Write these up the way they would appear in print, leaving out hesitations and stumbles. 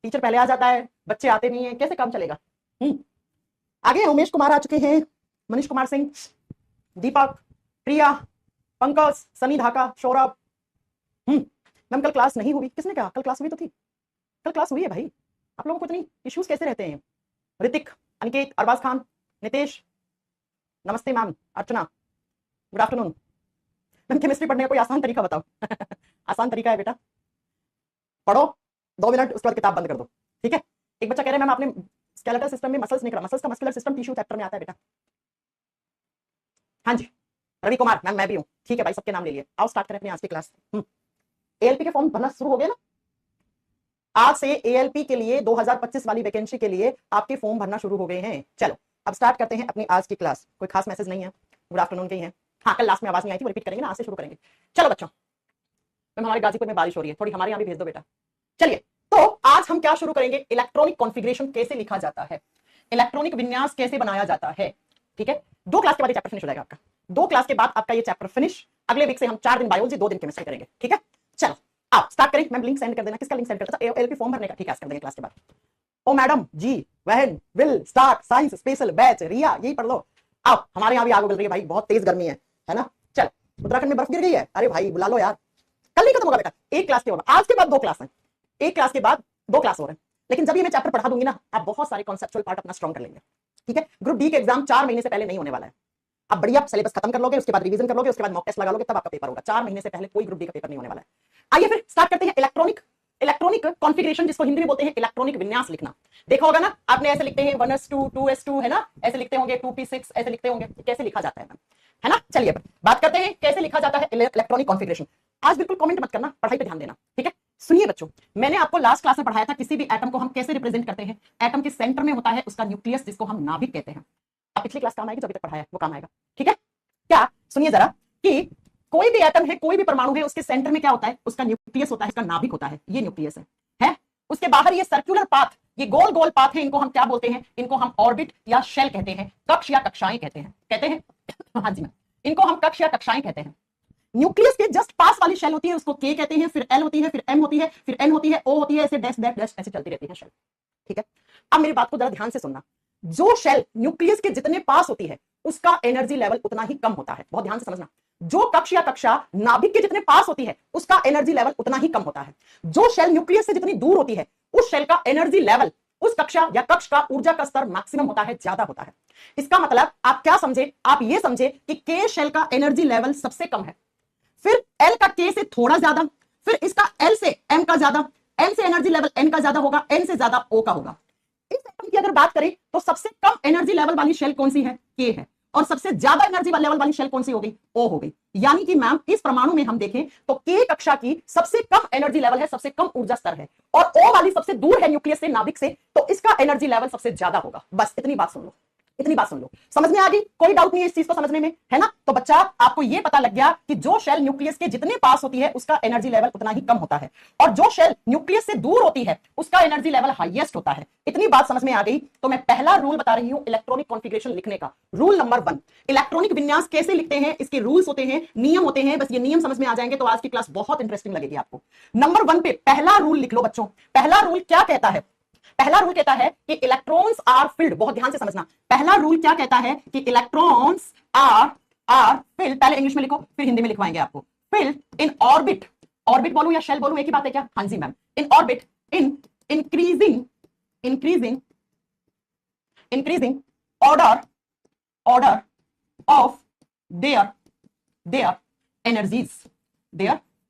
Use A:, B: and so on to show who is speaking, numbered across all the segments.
A: Teacher पहले आ जाता है, बच्चे आते नहीं है, कैसे काम चलेगा? आगे उमेश कुमार आ चुके हैं, मनीष कुमार सिंह, दीपक, प्रिया, पंकज, सनी धाका, सौरभ। मैम कल क्लास नहीं हुई, किसने कहा? कल क्लास हुई तो थी, कल क्लास हुई है भाई। आप लोगों को इतनी इश्यूज कैसे रहते हैं? ऋतिक, अनिकेत, अरबाज खान, नितेश, नमस्ते मैम, अर्चना, गुड आफ्टरनून। मैम केमिस्ट्री पढ़ने का कोई आसान तरीका बताओ। आसान तरीका है बेटा, पढ़ो 2 मिनट, उसके बाद किताब बंद कर दो, ठीक है? एक बच्चा कह रहा है मैम आपने स्केलेटल सिस्टम में मसल्स नहीं करा। मसल्स का मस्कुलर सिस्टम टिश्यू चैप्टर में आता है बेटा। हाँ जी, रवि कुमार, मैम मैं भी हूँ, ठीक है भाई, सबके नाम ले लिए। आओ स्टार्ट करें अपनी आज की क्लास। एएलपी के फॉर्म भरना शुरू हो गया ना? आज से एएलपी के लिए 2025 वाली वैकेंसी के लिए आपके फॉर्म भरना शुरू हो गए हैं। चलो अब स्टार्ट करते हैं अपनी आज की क्लास। कोई खास मैसेज नहीं है, गुड आफ्टरनून के ही है। हाँ, कल लास्ट में आवाज नहीं आई थी, वो रिपीट करेंगे ना, आज से शुरू करेंगे। चलो बच्चों, मैम हमारे गाजीपुर में बारिश हो रही है, थोड़ी हमारे यहाँ भी भेज दो बेटा। चलिए, तो आज हम क्या शुरू करेंगे? इलेक्ट्रॉनिक कॉन्फ़िगरेशन कैसे लिखा जाता है, इलेक्ट्रॉनिक विन्यास कैसे बनाया जाता है, ठीक है? 2 क्लास के बाद ये चैप्टर फिनिश हो जाएगा आपका। 2 क्लास के बाद आपका ये चैप्टर फिनिश। अगले वीक से हम 4 दिन बायोलॉजी, 2 दिन केमिस्ट्री करेंगे, ठीक है? चलो आओ स्टार्ट करें। मैम लिंक सेंड कर देना, किसका लिंक सेंड करता था? एएलपी फॉर्म भरने का, ठीक है? कर देंगे क्लास के बाद। ओ मैडम जी, वहन, will, start, science, special, batch, Riya, यही पढ़ लो। आओ, हमारे यहाँ भी आग उगल रही है भाई, बहुत तेज गर्मी है ना? चलो, उत्तराखंड में बर्फ गिर गई है, अरे भाई बुला लो यार। कल नहीं खत्म होगा बेटा, 1 क्लास के होगा, आज के बाद 2 क्लास है, 1 क्लास के बाद 2 क्लास हो रहे हैं। लेकिन जब ये मैं चैप्टर पढ़ा दूंगी ना, आप बहुत सारे कॉन्सेप्चुअल पार्ट अपना स्ट्रॉन्ग कर लेंगे, ठीक है? ग्रुप डी के एग्जाम 4 महीने से पहले नहीं होने वाला है। आप बढ़िया सिलेबस खत्म कर लोगे, उसके बाद रिवीजन कर लोगे, उसके बाद मॉक टेस्ट लगा लोगे, तब आपका पेपर होगा। 4 महीने से पहले कोई ग्रुप डी का पेपर नहीं होने वाला है। आइए फिर स्टार्ट करते हैं इलेक्ट्रॉनिक कॉन्फ़िगरेशन, जिसको हिंदी में बोलते हैं इलेक्ट्रॉनिक विन्यास लिखना। देखा होगा ना आपने, ऐसे लिखते हैं 1s2 2s2 है ना, ऐसे लिखते होंगे 2p6, ऐसे लिखते होंगे। कैसे लिखा जाता है ना? चलिए बात करते हैं कैसे लिखा जाता है इलेक्ट्रॉनिक कॉन्फ़िगरेशन। आज बिल्कुल कमेंट मत करना, पढ़ाई पे ध्यान देना, ठीक है? सुनिए बच्चों, मैंने आपको लास्ट क्लास में पढ़ाया था किसी भी एटम को हम कैसे रिप्रेजेंट करते हैं। एटम के सेंटर में होता है उसका न्यूक्लियस, जिसको हम नाभिक कहते हैं। अब पिछली क्लास काम आएगी, जो अभी तक पढ़ाया वो काम आएगा, ठीक है? क्या सुनिए जरा, कि कोई भी एटम है, कोई भी परमाणु है, उसके सेंटर में क्या होता है? उसका न्यूक्लियस होता है, उसका नाभिक होता है, ये न्यूक्लियस है? उसके बाहर ये सर्कुलर पाथ, ये गोल गोल पाथ है, इनको हम क्या बोलते हैं? इनको हम ऑर्बिट या शेल कहते हैं, कक्ष या कक्षाएं कहते हैं। हाँ जी मैम, इनको हम कक्ष या कक्षाएं कहते हैं। न्यूक्लियस के जस्ट पास वाली शेल होती है, उसको के कहते हैं, फिर एल होती है, फिर एम होती है, फिर एन होती है, ओ होती है, ऐसे डैश डैश डैश ऐसे चलती रहती है शेल, ठीक है? अब मेरी बात को जरा ध्यान से सुनना। जो शेल न्यूक्लियस के जितने पास होती है, उसका एनर्जी लेवल उतना ही कम होता है। बहुत ध्यान से समझना। जो कक्ष या कक्षा नाभिक के जितने पास होती है, उसका एनर्जी लेवल उतना ही कम होता है। जो शेल न्यूक्लियस से जितनी दूर होती है, उस शेल का एनर्जी लेवल, उस कक्षा या कक्ष का ऊर्जा का स्तर मैक्सिमम होता है, ज्यादा होता है। इसका मतलब आप क्या समझे? आप ये समझे कि के शेल का एनर्जी लेवल सबसे कम है, फिर एल का के से थोड़ा ज्यादा, फिर इसका एल से एम का ज्यादा, एम से एनर्जी लेवल एन का ज्यादा होगा, एन से ज्यादा ओ का होगा। इस एटम की अगर बात करें तो सबसे कम एनर्जी लेवल वाली शेल कौन सी है? के है। और सबसे ज्यादा एनर्जी लेवल वाली शेल कौन सी हो गई? ओ हो गई। यानी कि मैम इस परमाणु में हम देखें तो के कक्षा की सबसे कम एनर्जी लेवल है, सबसे कम ऊर्जा स्तर है, और ओ वाली सबसे दूर है न्यूक्लियस से, नाभिक से, तो इसका एनर्जी लेवल सबसे ज्यादा होगा। बस इतनी बात सुन लो, इतनी बात सुन लो, समझ में आ गई? कोई डाउट नहीं है इस चीज को समझने में, है ना? तो बच्चा आपको यह पता लग गया कि जो शेल न्यूक्लियस के जितने पास होती है, उसका एनर्जी लेवल उतना ही कम होता है, और जो शेल न्यूक्लियस से दूर होती है, उसका एनर्जी लेवल हाईएस्ट होता है। इतनी बात समझ में आ गई? तो मैं पहला रूल बता रही हूं इलेक्ट्रॉनिक कॉन्फ़िगरेशन लिखने का। रूल नंबर 1, इलेक्ट्रॉनिक विन्यास कैसे लिखते हैं, इसके रूल्स होते हैं, नियम होते हैं। बस ये नियम समझ में आ जाएंगे तो आज की क्लास बहुत इंटरेस्टिंग लगेगी आपको। नंबर 1 पे पहला रूल लिख लो बच्चों। पहला रूल क्या कहता है? पहला रूल कहता है कि इलेक्ट्रॉन्स आर फिल्ड। बहुत ध्यान से समझना, पहला रूल क्या कहता है कि इलेक्ट्रॉन्स आर फिल्ड। पहले इंग्लिश में लिखो, फिर हिंदी में लिखवाएंगे आपको। फिल्ड इन ऑर्बिट, ऑर्बिट बोलूं या शेल बोलूं, एक ही बात है क्या? हाँ जी ma'am, in orbit, in increasing order of their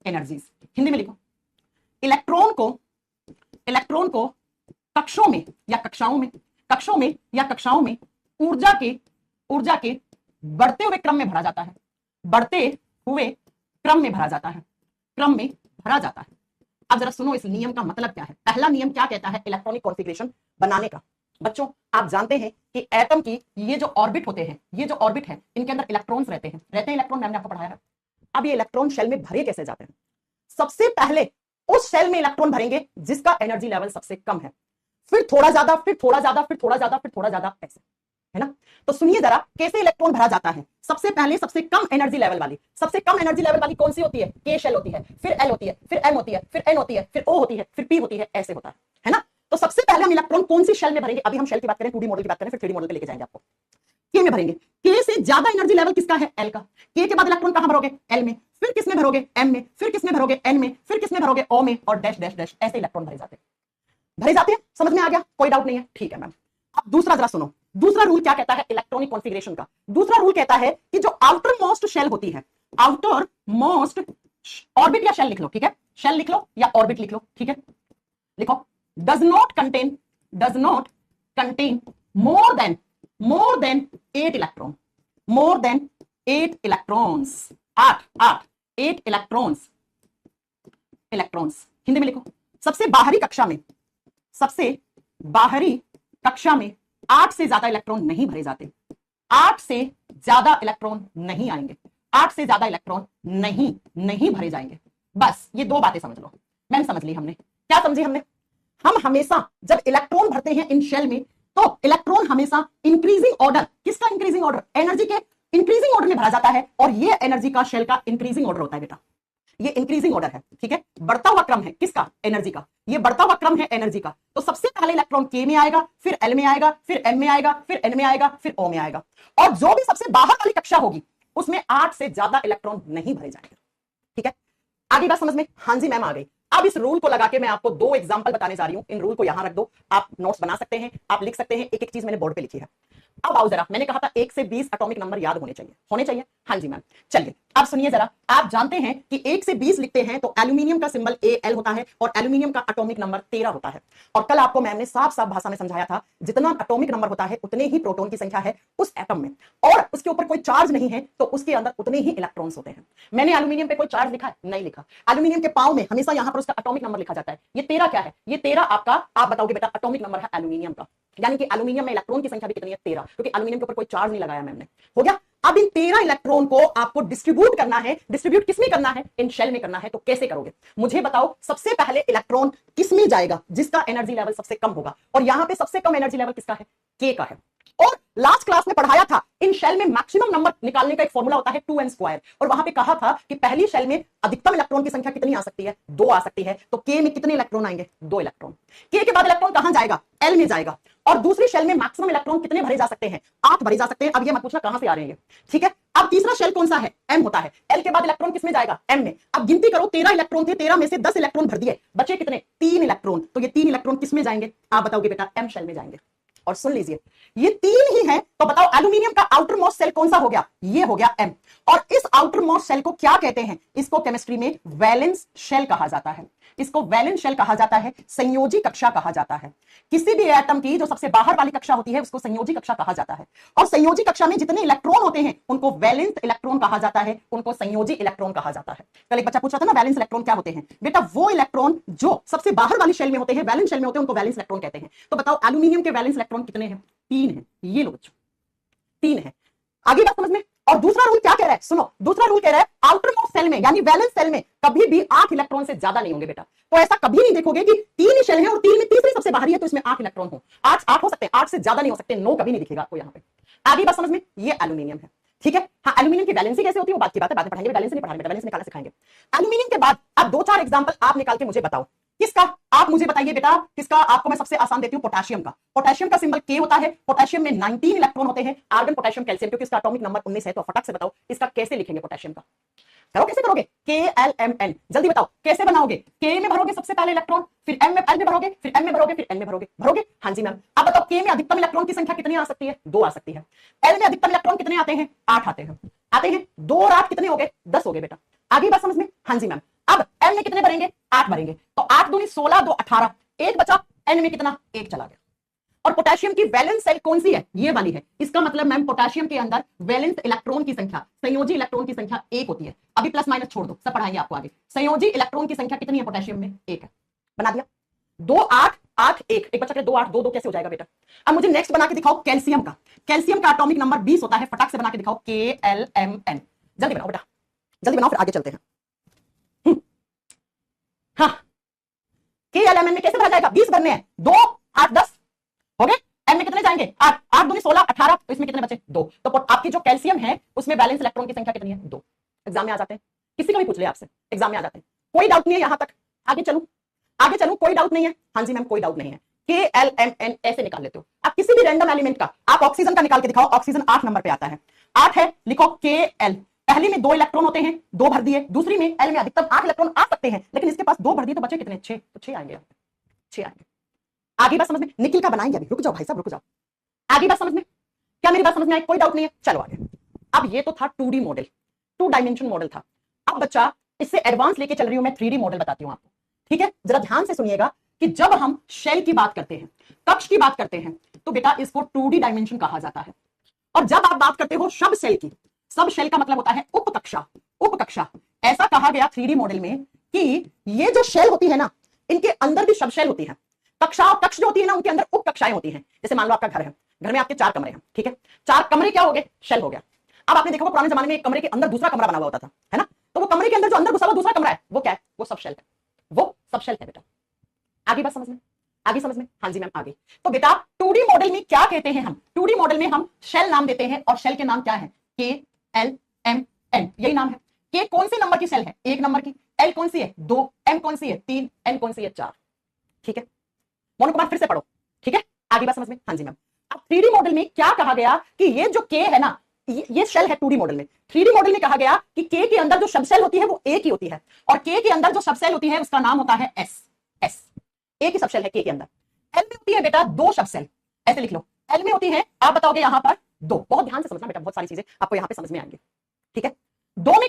A: energies. Hindi में लिखो, इलेक्ट्रॉन को कक्षों में या कक्षाओं में ऊर्जा के बढ़ते हुए क्रम में भरा जाता है, क्रम में भरा जाता है। अब जरा सुनो इस नियम का मतलब क्या है। पहला नियम क्या कहता है इलेक्ट्रॉनिक कॉन्फ़िगरेशन बनाने का? बच्चों आप जानते हैं कि एटम की ये जो ऑर्बिट होते हैं, ये जो ऑर्बिट है, इनके अंदर इलेक्ट्रॉन्स रहते हैं इलेक्ट्रॉन, मैंने आपको पढ़ाया है। अब ये इलेक्ट्रॉन शेल में भरे कैसे जाते हैं? सबसे पहले उस शेल में इलेक्ट्रॉन भरेंगे जिसका एनर्जी लेवल सबसे कम है, फिर थोड़ा ज्यादा, फिर थोड़ा ज्यादा, फिर थोड़ा ज्यादा, फिर थोड़ा ज्यादा, ऐसे, है ना? तो सुनिए जरा कैसे इलेक्ट्रॉन भरा जाता है। सबसे पहले सबसे कम एनर्जी लेवल वाली कौन सी होती है? के शेल होती है, फिर एल होती है, फिर एम होती है, फिर एन होती है, फिर ओ होती है, फिर पी होती है, ऐसे होता है ना? सबसे पहले हम इलेक्ट्रॉन कौन सी शेल में भरेंगे? अभी हम शेल की बात करें, 2D मॉडल की बात करें, फिर 3D मॉडल पे लेके जाएंगे आपको। के में भरेंगे। के से ज्यादा एनर्जी लेवल किसका है? एल का। के के बाद इलेक्ट्रॉन कहां भरोगे? एल में। फिर किस में भरोगे? एम में। फिर किस में भरोगे? एन में। फिर किस में भरोगे? ओ में। और डैश डैश डैश ऐसे इलेक्ट्रॉन भरे जाते हैं। समझ में आ गया? कोई डाउट नहीं है? ठीक है मैम। अब दूसरा जरा सुनो, दूसरा रूल क्या कहता है इलेक्ट्रॉनिक कॉन्फ़िगरेशन का? दूसरा रूल कहता है कि जो आउटर मोस्ट शेल होती है, आउटर मोस्ट ऑर्बिट या शेल लिख लो, ठीक है, शेल लिख लो या ऑर्बिट लिख लो, ठीक है, लिखो, does not contain more than 8 electron, more than 8 electrons, 8 electrons Hindi में लिखो। सबसे बाहरी कक्षा में 8 से ज्यादा इलेक्ट्रॉन नहीं भरे जाते, 8 से ज्यादा इलेक्ट्रॉन नहीं आएंगे, 8 से ज्यादा इलेक्ट्रॉन नहीं भरे जाएंगे। बस ये दो बातें समझ लो। मैम समझ ली हमने। क्या समझी हमने? हम हमेशा जब इलेक्ट्रॉन भरते हैं इन शेल में, तो इलेक्ट्रॉन हमेशा इंक्रीजिंग ऑर्डर, किसका इंक्रीजिंग ऑर्डर? एनर्जी के इंक्रीजिंग ऑर्डर में भरा जाता है, और ये एनर्जी का शेल का इंक्रीजिंग ऑर्डर होता है बेटा, ये इंक्रीजिंग ऑर्डर है, ठीक है, बढ़ता हुआ क्रम है किसका? एनर्जी का, ये बढ़ता हुआ क्रम है एनर्जी का। तो सबसे पहले इलेक्ट्रॉन के में आएगा, फिर एल में आएगा, फिर एम में आएगा, फिर एन में आएगा, फिर ओ में आएगा, और जो भी सबसे बाहर वाली कक्षा होगी उसमें 8 से ज्यादा इलेक्ट्रॉन नहीं भरे जाएंगे, ठीक है। आगे बात समझ में? हाँ जी मैम आ गई। अब इस रूल को लगा के मैं आपको 2 एग्जांपल बताने जा रही हूं। इन रूल को यहां रख दो, आप नोट्स बना सकते हैं, आप लिख सकते हैं, एक एक चीज मैंने बोर्ड पे लिखी है। अब आओ जरा, मैंने कहा था 1 से 20 एटॉमिक नंबर याद होने चाहिए। हाँ जी मैम, चलिए अब सुनिए जरा। आप जानते हैं कि 1 से 20 लिखते हैं तो एल्यूमिनियम का सिंबल AL होता है, और एल्यूमिनियम का एटॉमिक नंबर 13 होता है। और कल आपको मैम ने साफ साफ भाषा में समझाया था, जितना एटॉमिक नंबर होता है उतने ही प्रोटॉन की संख्या है उस एटम में, और उसके ऊपर कोई चार्ज नहीं है तो उसके अंदर उतने ही इलेक्ट्रॉन्स होते हैं। मैंने एल्यूमिनियम पे कोई चार्ज लिखा है? नहीं लिखा। एल्यूमिनियम के पाव में हमेशा यहां पर उसका एटॉमिक नंबर लिखा जाता है। ये 13 क्या है? ये 13 आपका, आप बताओगे बेटा, एटॉमिक नंबर है एल्यूमिनियम का। यानी कि एल्यूमिनियम में इलेक्ट्रॉन की संख्या भी कितनी है? 13, क्योंकि एल्यूमिनियम के ऊपर कोई चार्ज नहीं लगाया मैंने। हो गया। अब इन 13 इलेक्ट्रॉन को आपको डिस्ट्रीब्यूट करना है। डिस्ट्रीब्यूट किसमें करना है? इन शेल में करना है। तो कैसे करोगे मुझे बताओ। सबसे पहले इलेक्ट्रॉन किसमें जाएगा? जिसका एनर्जी लेवल सबसे कम होगा, और यहां पे सबसे कम एनर्जी लेवल किसका है? के का है। और लास्ट क्लास में पढ़ाया था, इन शेल में मैक्सिमम नंबर निकालने का एक फॉर्मूला होता है 2n², और वहां पे कहा था कि पहली शेल में अधिकतम इलेक्ट्रॉन की संख्या कितनी आ सकती है? 2 आ सकती है। तो के में कितने इलेक्ट्रॉन आएंगे? 2 इलेक्ट्रॉन। के बाद इलेक्ट्रॉन कहां जाएगा? एल में जाएगा। और दूसरी शेल में मैक्सिमम इलेक्ट्रॉन कितने भरे जा सकते हैं? 8 भरे जा सकते हैं। अब ये मत पूछना कहां से आ रहे हैं, ठीक है। अब तीसरा शेल कौन सा है? एम होता है। एल के बाद इलेक्ट्रॉन किसमें जाएगा? एम में। अब गिनती करो, 13 इलेक्ट्रॉन थे, 13 में से 10 इलेक्ट्रॉन भर दिए, बचे कितने? 3 इलेक्ट्रॉन। तो ये 3 इलेक्ट्रॉन किसमें जाएंगे? आप बताओगे बेटा, एम शेल में जाएंगे। और सुन लीजिए, ये 3 ही है, तो बताओ एल्यूमिनियम का आउटर मोस्ट सेल कौन सा हो गया? ये हो गया एम। और इस आउटर मोस्ट सेल को क्या कहते हैं? इसको केमिस्ट्री में वैलेंस शेल कहा जाता है। इसको वैलेंस शेल कहा जाता है, संयोजी कक्षा कहा जाता है। किसी भी एटम की जो सबसे बाहर वाली कक्षा होती है उसको संयोजी कक्षा कहा जाता है, और संयोजी कक्षा में जितने इलेक्ट्रॉन होते हैं उनको वैलेंस इलेक्ट्रॉन कहा जाता है, उनको संयोजी इलेक्ट्रॉन कहा जाता है। कल एक बच्चा पूछ रहा था ना, वैलेंस इलेक्ट्रॉन क्या होते हैं? बेटा वो इलेक्ट्रॉन जो सबसे बाहर वाली शेल में होते हैं, वैलेंस शेल में होते हैं, उनको वैलेंस इलेक्ट्रॉन कहते हैं। तो बताओ एल्यूमिनियम के वैलेंस इलेक्ट्रॉन कितने हैं? 3 है। ये लो बच्चों, 3 है। आगे बात समझ में? और दूसरा रूल क्या कह रहा है? सुनो, दूसरा रूल कह रहा है आउटर मोस्ट सेल में यानी वैलेंस सेल में कभी भी 8 इलेक्ट्रॉन से ज्यादा नहीं होंगे बेटा। तो ऐसा कभी नहीं देखोगे कि 3 ही शेल है और 3 में तीसरी सबसे बाहरी है तो इसमें 8 इलेक्ट्रॉन हो। 8 हो सकते हैं, 8 से ज्यादा नहीं हो सकते। नो कभी नहीं दिखेगा आपको यहाँ पे। आगे बात समझ में? ये एल्यूमिनियम है, ठीक है। हाँ, एल्यूमिनियम की वैलेंसी कैसे होती है वो बात की बात है, बाद में पढ़ाएंगे। वैलेंसी नहीं पढ़ाएंगे, वैलेंसी निकालना सिखाएंगे। एल्यूमिनियम के बाद अब 2-4 एग्जांपल आप निकाल के मुझे बताओ किसका। आप मुझे बताइए बेटा किसका। आपको मैं सबसे आसान देती हूं, पोटेशियम का। पोटेशियम का सिंबल के होता है। पोटेशियम में 19 इलेक्ट्रॉन होते हैं, आर्गन, पोटेशियम, कैल्शियम, क्योंकि इसका एटॉमिक नंबर 19 है। तो फटाक से बताओ इसका कैसे लिखेंगे पोटेशियम का? करो, कैसे करोगे? KLMN, जल्दी बताओ कैसे बनाओगे? के में भरोगे सबसे पहले इलेक्ट्रॉन, फिर एम में, एल में भरोगे, फिर एम में भरोगे, फिर एन में भरोगे। हाँ जी मैम। अब बताओ के में अधिकतम इलेक्ट्रॉन की संख्या कितनी आ सकती है? 2 आ सकती है। एल में अधिकतम इलेक्ट्रॉन कितने आते हैं? 8 आते हैं। 2 और 8 कितने हो गए? 10 हो गए बेटा। आगे बात समझ में? हाँ जी मैम। अब एम में कितने भरेंगे? 8 भरेंगे। तो 8 दूनी 16, 2 18, 1 बचा। एन में कितना? 1 चला गया। और पोटेशियम की वैलेंस सेल कौन सी है? ये वाली है। इसका मतलब मैम पोटेशियम के अंदर वैलेंस इलेक्ट्रॉन की संख्या, संयोजी इलेक्ट्रॉन की संख्या 1 होती है। अभी प्लस माइनस छोड़ दो, सब पढ़ाएंगे आपको आगे। संयोजी इलेक्ट्रॉन की संख्या कितनी है पोटेशियम में? 1 है। बना दिया। 2 8 8 1, एक बचा के 2 8 2 2 कैसे हो जाएगा बेटा? अब मुझे नेक्स्ट बना के दिखाओ कैल्शियम का। कैल्शियम का एटॉमिक नंबर 20 होता है। फटाक से बना के दिखाओ KLMN। जल्दी बनाओ बेटा, जल्दी बनाओ, फिर आगे चलते हैं। हाँ, KLMN में कैसे भरा जाएगा? 20 भरने हैं। 2 8 10 हो गए। एम में कितने जाएंगे? 8 8 दूनी 16 18, तो इसमें कितने बचे? 2। तो आपकी जो कैल्शियम है उसमें बैलेंस इलेक्ट्रॉन की संख्या कितनी है? 2। एग्जाम में आ जाते हैं, किसी का भी पूछ ले आपसे, एग्जाम में आ जाते हैं। कोई डाउट नहीं है यहां तक? आगे चलूं, कोई डाउट नहीं है? हाँ जी मैम, कोई डाउट नहीं है। KLMN ऐसे निकाल लेते हो। आप किसी भी रैंडम एलिमेंट का, आप ऑक्सीजन का निकाल के दिखाओ, ऑक्सीजन 8 नंबर पे आता है, 8 है, लिखो KL। पहली में 2 इलेक्ट्रॉन होते हैं, 2 भर दिए, दूसरी में L में अधिकतम 8 इलेक्ट्रॉन आ सकते हैं, लेकिन इसके पास 2 भर दिए तो बचे कितने, 6, तो 6 आएंगे, 6 आएंगे। आगे बात समझ में, निकिल का बनाएंगे अभी, रुक जाओ भाई साहब रुक जाओ, आगे बात समझ में, क्या मेरी बात समझ में आई, कोई डाउट नहीं है, चलो आगे। अब ये तो था 2D मॉडल, 2 डायमेंशन मॉडल था। अब बच्चा इससे एडवांस लेके चल रही हूं मैं, 3D मॉडल बताती हूं आपको, ठीक है। जरा ध्यान से सुनिएगा कि जब हम शेल की बात करते हैं, कक्ष की बात करते हैं, तो बेटा इसको 2D डायमेंशन कहा जाता है। और जब आप बात करते हो सब शेल की, सब शेल का मतलब होता है उपकक्षा, उपकक्षा। ऐसा कहा गया 3D मॉडल में कि ये जो शेल होती है ना, इनके अंदर भी सब शेल होती है। कक्षा और कक्ष जो होती है ना, उनके अंदर उप कक्षाएं होती हैं। जैसे मान लो आपका घर है, घर में आपके 4 कमरे हैं, ठीक है, 4 कमरे क्या हो गए, शेल हो गया। अब आपने देखा पुराने जमाने में एक कमरे के अंदर दूसरा कमरा बना हुआ होता था, है ना, तो वो कमरे के अंदर जो अंदर घुसा हुआ दूसरा कमरा है, वो क्या है, वो सब शेल है, वो सब शेल है बेटा। आगे बात समझ में, आगे समझ में, हाँ जी मैम आगे। तो बेटा 2D मॉडल में क्या कहते हैं हम, 2D मॉडल में हम शेल नाम देते हैं, और शेल के नाम क्या है, KLMN, यही नाम है। K कौन से नंबर की शेल है, 1 नंबर की, L कौन सी है, 2, M कौन सी है, 3, N कौन सी है, 4, ठीक है। मोनू कुमार फिर से पढ़ो, ठीक है, आगे बात समझ में, हाँ जी मैम। अब 3D मॉडल में क्या कहा गया कि ये जो K है ना, ये शेल है 2D मॉडल में। 3D मॉडल में कहा गया कि K के अंदर जो सब शेल होती है वो एक ही होती है, और K के अंदर जो सब शेल होती है उसका नाम होता है S, S, एक ही सब शेल है K के अंदर। L में होती है बेटा 2 सब शेल, ऐसे लिख लो, L में होती है, आप बताओगे यहां पर 2, बहुत ध्यान से समझना बेटा, बहुत सारी चीजें आपको यहां पे समझ में आएंगी, ठीक है। 2 में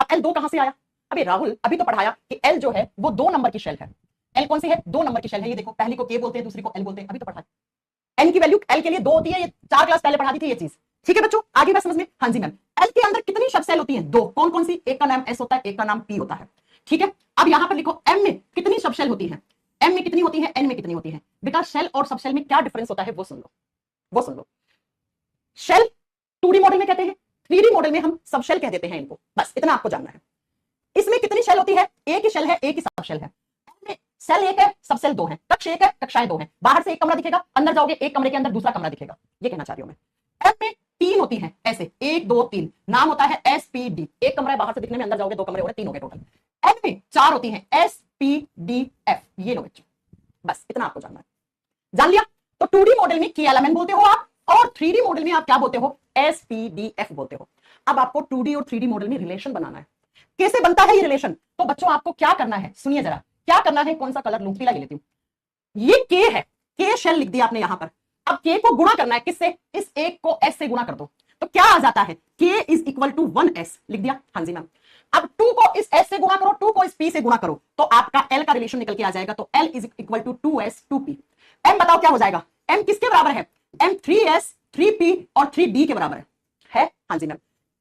A: L 2 कहां से आया, अबे राहुल अभी तो पढ़ाया कि L जो है वो 2 नंबर की शेल है। L कौन सी है, 2 नंबर की शेल है, ये देखो, पहली को K बोलते हैं, दूसरी को L बोलते हैं, अभी तो पढ़ाया। N की वैल्यू L के लिए 2 होती है, ये 4 क्लास पहले पढ़ा दी थी ये चीज, ठीक है बच्चों, आगे बात समझ में, हाँ जी मैम। L के अंदर कितनी सब शेल होती हैं, 2, कौन कौन सी, एक का नाम S होता है, एक का नाम P होता है, ठीक है। अब यहां पर लिखो M में कितनी सब शेल होती है, M में कितनी होती है, N में कितनी होती है, बेटा शेल और सब शेल में क्या डिफरेंस होता है वो सुन लो, वो सुन लो। शेल 2D मॉडल में कहते हैं, 3D मॉडल में हम सब शेल कह देते हैं इनको, बस इतना आपको जानना है। इसमें कितनी शेल होती है, एक ही शेल है, एक ही सब शेल है। सेल 1 है, सब सेल 2 है, कक्ष 1 है, कक्षाएं 2 हैं, बाहर से एक कमरा दिखेगा, अंदर जाओगे एक कमरे के अंदर दूसरा कमरा दिखेगा, ये कहना चाह रही हूं मैं। एम में 3 होती हैं, ऐसे 1 2 3, नाम होता है SPD, एक कमरा है बाहर से दिखने में, अंदर जाओगे 2 कमरे हो गए, 3 हो गए टोटल। एन में 4 होती हैं, SPDF, ये लो बच्चों, बस इतना आपको जानना है, जान लिया। तो 2D मॉडल में KLMN बोलते हो आप, और 3D मॉडल में आप क्या बोलते हो, SPDF बोलते हो। अब आपको 2D और 3D मॉडल में रिलेशन बनाना है, कैसे बनता है ये रिलेशन, तो बच्चों आपको क्या करना है, सुनिए जरा, क्या करना है, कौन सा कलर लूं, पीला ले लेती हूं। ये K है, K शेल लिख दिया आपने यहां पर। अब K को गुणा करना है किससे, इस एक को S से गुणा कर दो, तो क्या आ जाता है, K is equal to 1S, लिख दिया, हाँ जी मैम। अब 2 को इस S से गुणा करो, 2 को इस P से गुणा करो, तो आपका L का रिलेशन निकल के आ जाएगा, तो L is equal to 2S 2P। M बताओ क्या हो जाएगा, M किसके बराबर है, M 3S 3P और 3D के बराबर है, हाँ जी मैम।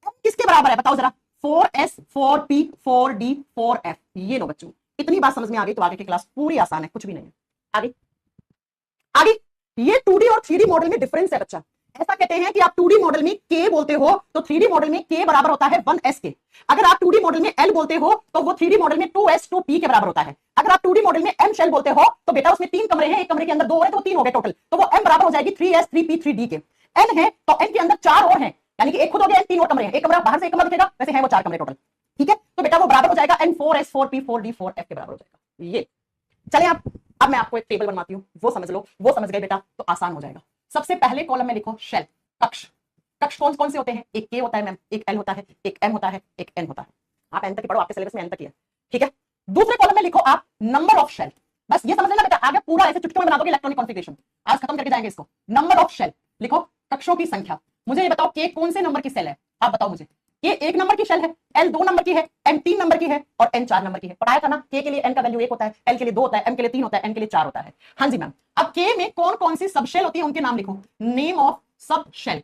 A: M किसके बराबर है बताओ जरा, 4S 4P 4D 4F, ये लो बच्चों, इतनी बात समझ में आ गई तो आगे की क्लास पूरी आसान है, कुछ भी नहीं है। आगे आगे, ये 2D और 3D मॉडल में डिफरेंस है बच्चा। ऐसा कहते हैं कि आप 2D मॉडल में K बोलते हो तो 3D मॉडल में K बराबर होता है 1S के। अगर आप 2D मॉडल में L बोलते हो तो वो 3D मॉडल में 2S 2P के बराबर होता है। अगर आप 2D मॉडल में M शेल बोलते हो तो बेटा उसमें 3 कमरे हैं, एक कमरे के अंदर 2 हो रहे तो 3 हो गए टोटल, तो वो M बराबर हो जाएगी 3S 3P 3D के। N है तो N के अंदर 4 और हैं, यानी कि एक खुद हो गया, 3 और कमरे हैं, एक कमरा बाहर से एक कमरा दिखेगा, वैसे हैं वो 4 कमरे टोटल, ठीक है। तो बेटा वो बराबर हो जाएगा N 4S 4P 4D 4F के बराबर हो जाएगा। ये चले आप, अब मैं आपको एक टेबल बनवाती हूँ, वो समझ लो, वो समझ गए बेटा तो आसान हो जाएगा। सबसे पहले कॉलम में लिखो शेल, कक्ष। कक्ष कौन कौन से होते हैं, एक K होता है मैम, एक L होता है, एक M होता है, एक N होता है। आप N तक ही पढ़ो, आपके सिलेबस में N तक ही है, ठीक है। दूसरे कॉलम में लिखो आप नंबर ऑफ शेल, बस ये समझ लेना बेटा, आगे पूरा ऐसे चुटकियों में बना दोगे इलेक्ट्रॉनिक कॉन्फ़िगरेशन, आज खत्म करके जाएंगे इसको। नंबर ऑफ शेल लिखो, कक्षों की संख्या। मुझे ये बताओ K कौन से नंबर की सेल है, आप बताओ मुझे। K 1 नंबर की शेल है, L 2 नंबर की है, M 3 नंबर की है और N 4 नंबर की है। पढ़ाया था ना, K के लिए N का वैल्यू 1 होता है, L के लिए 2 होता है, M के लिए 3 होता है, N के लिए 4 होता है, हाँ जी मैम। अब K में कौन कौन सी सब शेल होती है उनके नाम लिखो, नेम ऑफ सब शेल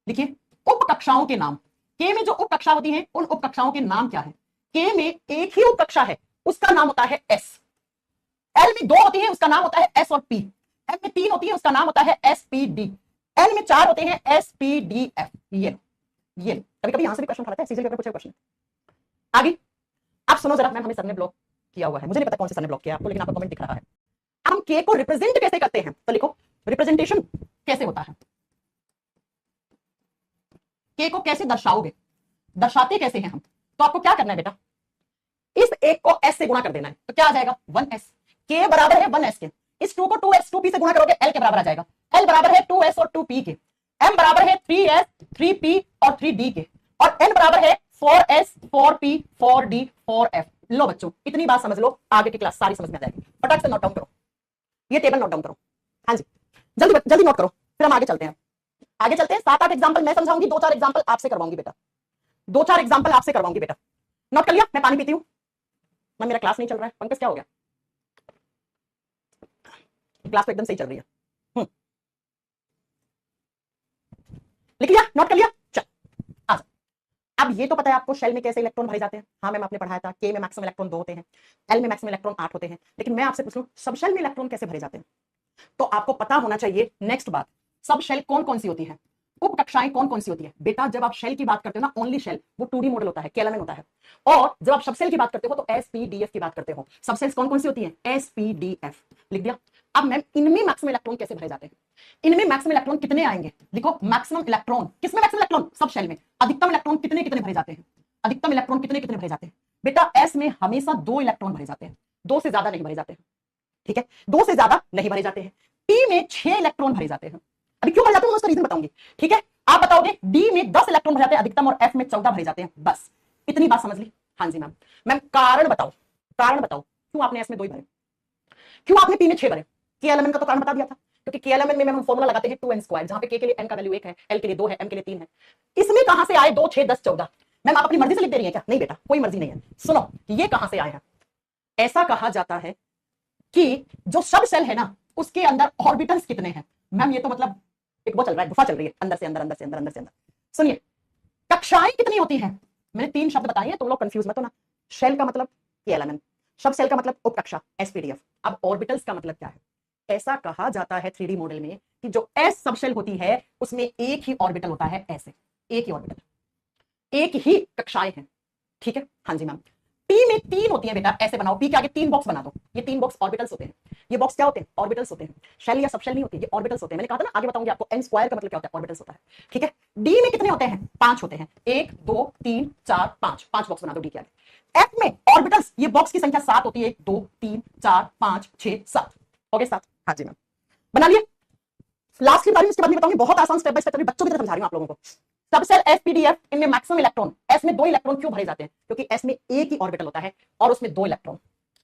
A: लिखिए, उप कक्षाओं के नाम। K में जो उप कक्षा होती है उन उप कक्षाओं के नाम क्या है। K में एक ही उप कक्षा है, उसका नाम होता है S। L में 2 होती है, उसका नाम होता है S और P। M में 3 होती है, उसका नाम होता है SPD। N में 4 होते हैं, SPDF। ये कभी कभी यहां से भी क्वेश्चन उठाता है, सीजन पेपर पूछे क्वेश्चन। आगे आप सुनो जरा, मैम हमें सर ने ब्लॉक किया हुआ है, मुझे नहीं पता कौन से सर ने ब्लॉक किया आपको, लेकिन आपका कमेंट दिख रहा है। हम K को रिप्रेजेंट कैसे करते हैं, तो लिखो रिप्रेजेंटेशन कैसे होता है, K को कैसे दर्शाओगे, दर्शाते कैसे हैं हम, तो आपको क्या करना है बेटा, इस एक को S से गुणा कर देना है, तो क्या आ जाएगा 1S। K बराबर है 1S के, गुणा करोगे एल के बराबर आ जाएगा। एल बराबर है 2s और 2p के, m बराबर है 3s 3p और 3d के, और n बराबर है 4s 4p 4d 4f। लो बच्चों इतनी बात समझ लो, आगे की क्लास सारी समझ में आ जाएगी। फटाक से नोट डाउन करो, ये टेबल नोट डाउन करो। हाँ जी जल्दी जल्दी नोट करो, फिर हम आगे चलते हैं। आगे चलते हैं, 7-8 एग्जाम्पल मैं समझाऊंगी, 2-4 एग्जाम्पल आपसे करवाऊंगी बेटा, 2-4 एग्जाम्पल आपसे करवाऊंगी बेटा। नोट कर लिया? मैं पानी पीती हूँ, मैं मेरा क्लास नहीं चल रहा है। पंकज क्या हो गया? क्लास तो एकदम सही चल रही है। लिख लिया? नोट कर लिया? चल आ अब ये तो पता है आपको शेल में कैसे इलेक्ट्रॉन भरे जाते हैं। हाँ मैम आपने पढ़ाया था, के में मैक्सिमम इलेक्ट्रॉन 2 होते हैं, एल में मैक्सिमम इलेक्ट्रॉन 8 होते हैं। लेकिन मैं आपसे पूछ लूं सब शेल में इलेक्ट्रॉन कैसे भरे जाते हैं? तो आपको पता होना चाहिए नेक्स्ट बात, सब शेल कौन कौन सी होती है, उप कक्षाएं कौन कौन सी होती है। बेटा जब आप शेल की बात करते हो ना, ओनली शेल, वो 2D मॉडल होता है, केएलएमएन होता है। और जब आप सब सेल की बात करते हो तो एसपीडीएफ की बात करते हो। सब सेल्स कौन कौन सी होती है? एसपीडीएफ। लिख दिया? अब मैम इनमें मैक्सिमम इलेक्ट्रॉन कैसे भरे जाते हैं? इनमें मैक्सिमम इलेक्ट्रॉन कितने आएंगे? लिखो मैक्सिमम इलेक्ट्रॉन, किसमें मैक्सिमम इलेक्ट्रॉन? सब शेल में। अधिकतम इलेक्ट्रॉन कितने कितने भरे जाते हैं? अधिकतम इलेक्ट्रॉन कितने कितने भरे जाते हैं? बेटा एस में हमेशा 2 इलेक्ट्रॉन भरे जाते हैं, 2 से ज्यादा नहीं भरे जाते हैं। ठीक है, 2 से ज्यादा नहीं भरे जाते हैं। पी में 6 इलेक्ट्रॉन भरे जाते हैं। अभी क्यों भरे जाते हैं मैं उसका रीजन बताऊंगी। ठीक है, आप बताओगे डी में 10 इलेक्ट्रॉन भरे जाते हैं अधिकतम, और एफ में 14 भरे जाते हैं। बस इतनी बात समझ ली? हाँ जी मैम। मैम कारण बताओ, कारण बताओ क्यों आपने एस में 2 ही भरे, क्यों आपने पी में 6 भरे? केएलएमएन का तो कारण बता दिया था, क्योंकि केएलएमएन में हम फॉर्मूला लगाते हैं 2n², जहां पे के लिए n का वैल्यू 1 है, एल के लिए 2 है, एम के लिए 3 है। इसमें कहां से आए 2 6 10 14? मैम आप अपनी मर्जी से लिख दे रही है क्या? नहीं बेटा कोई मर्जी नहीं है। सुनो ये कहां से आए हैं। ऐसा कहा जाता है कि जो सब सेल है ना उसके अंदर ऑर्बिटल्स कितने हैं। मैम ये तो मतलब एक वो चल रहा है, गुफा चल रही है, अंदर से अंदर, अंदर से अंदर, अंदर से अंदर। सुनिए कक्षाएं कितनी होती हैं? मैंने 3 शब्द बताए हैं, तुम लोग कंफ्यूज मत होना। शेल का मतलब केएलएमएन, सब सेल का मतलब उपकक्षा एसपीडीएफ। अब ऑर्बिटल्स का मतलब क्या है? ऐसा कहा जाता है 3D मॉडल में कि जो एस सब शेल होती है उसमें एक ही ऑर्बिटल होता है, ऐसे एक ही ऑर्बिटल, एक ही कक्षाएं हैं। ठीक है, हाँ जी मैम। पी में 3 होती है बेटा, ऐसे बनाओ, पी के आगे 3 बॉक्स बना दो, ये 3 बॉक्स ऑर्बिटल्स होते हैं। ये बॉक्स क्या होते हैं? ऑर्बिटल्स होते हैं। शेल या सब शेल नहीं होती, ये ऑर्बिटल्स होते हैं। मैंने कहा था ना आगे बताऊंगी आपको, n² का मतलब क्या होता है, ऑर्बिटल्स होता है। ठीक है, डी में कितने होते हैं? 5 होते हैं, 1 2 3 4 5, 5 बॉक्स बना दो डी के आगे। एफ में ऑर्बिटल्स, ये बॉक्स की संख्या 7 होती है, 1 2 3 4 5 6 7 हो गए 7। हाँ जी मैम बना लिए। लास्ट की बारी में इसके बाद में बताऊंगी, बहुत आसान स्टेप बाय स्टेप, बच्चों की तरह समझा रही हूं आप लोगों को। सबसेल एसपीडीएफ, इनमें मैक्सिमम इलेक्ट्रॉन, एस में 2 इलेक्ट्रॉन क्यों भरे जाते हैं? क्योंकि एस में एक ही ऑर्बिटल होता है और उसमें 2 इलेक्ट्रॉन।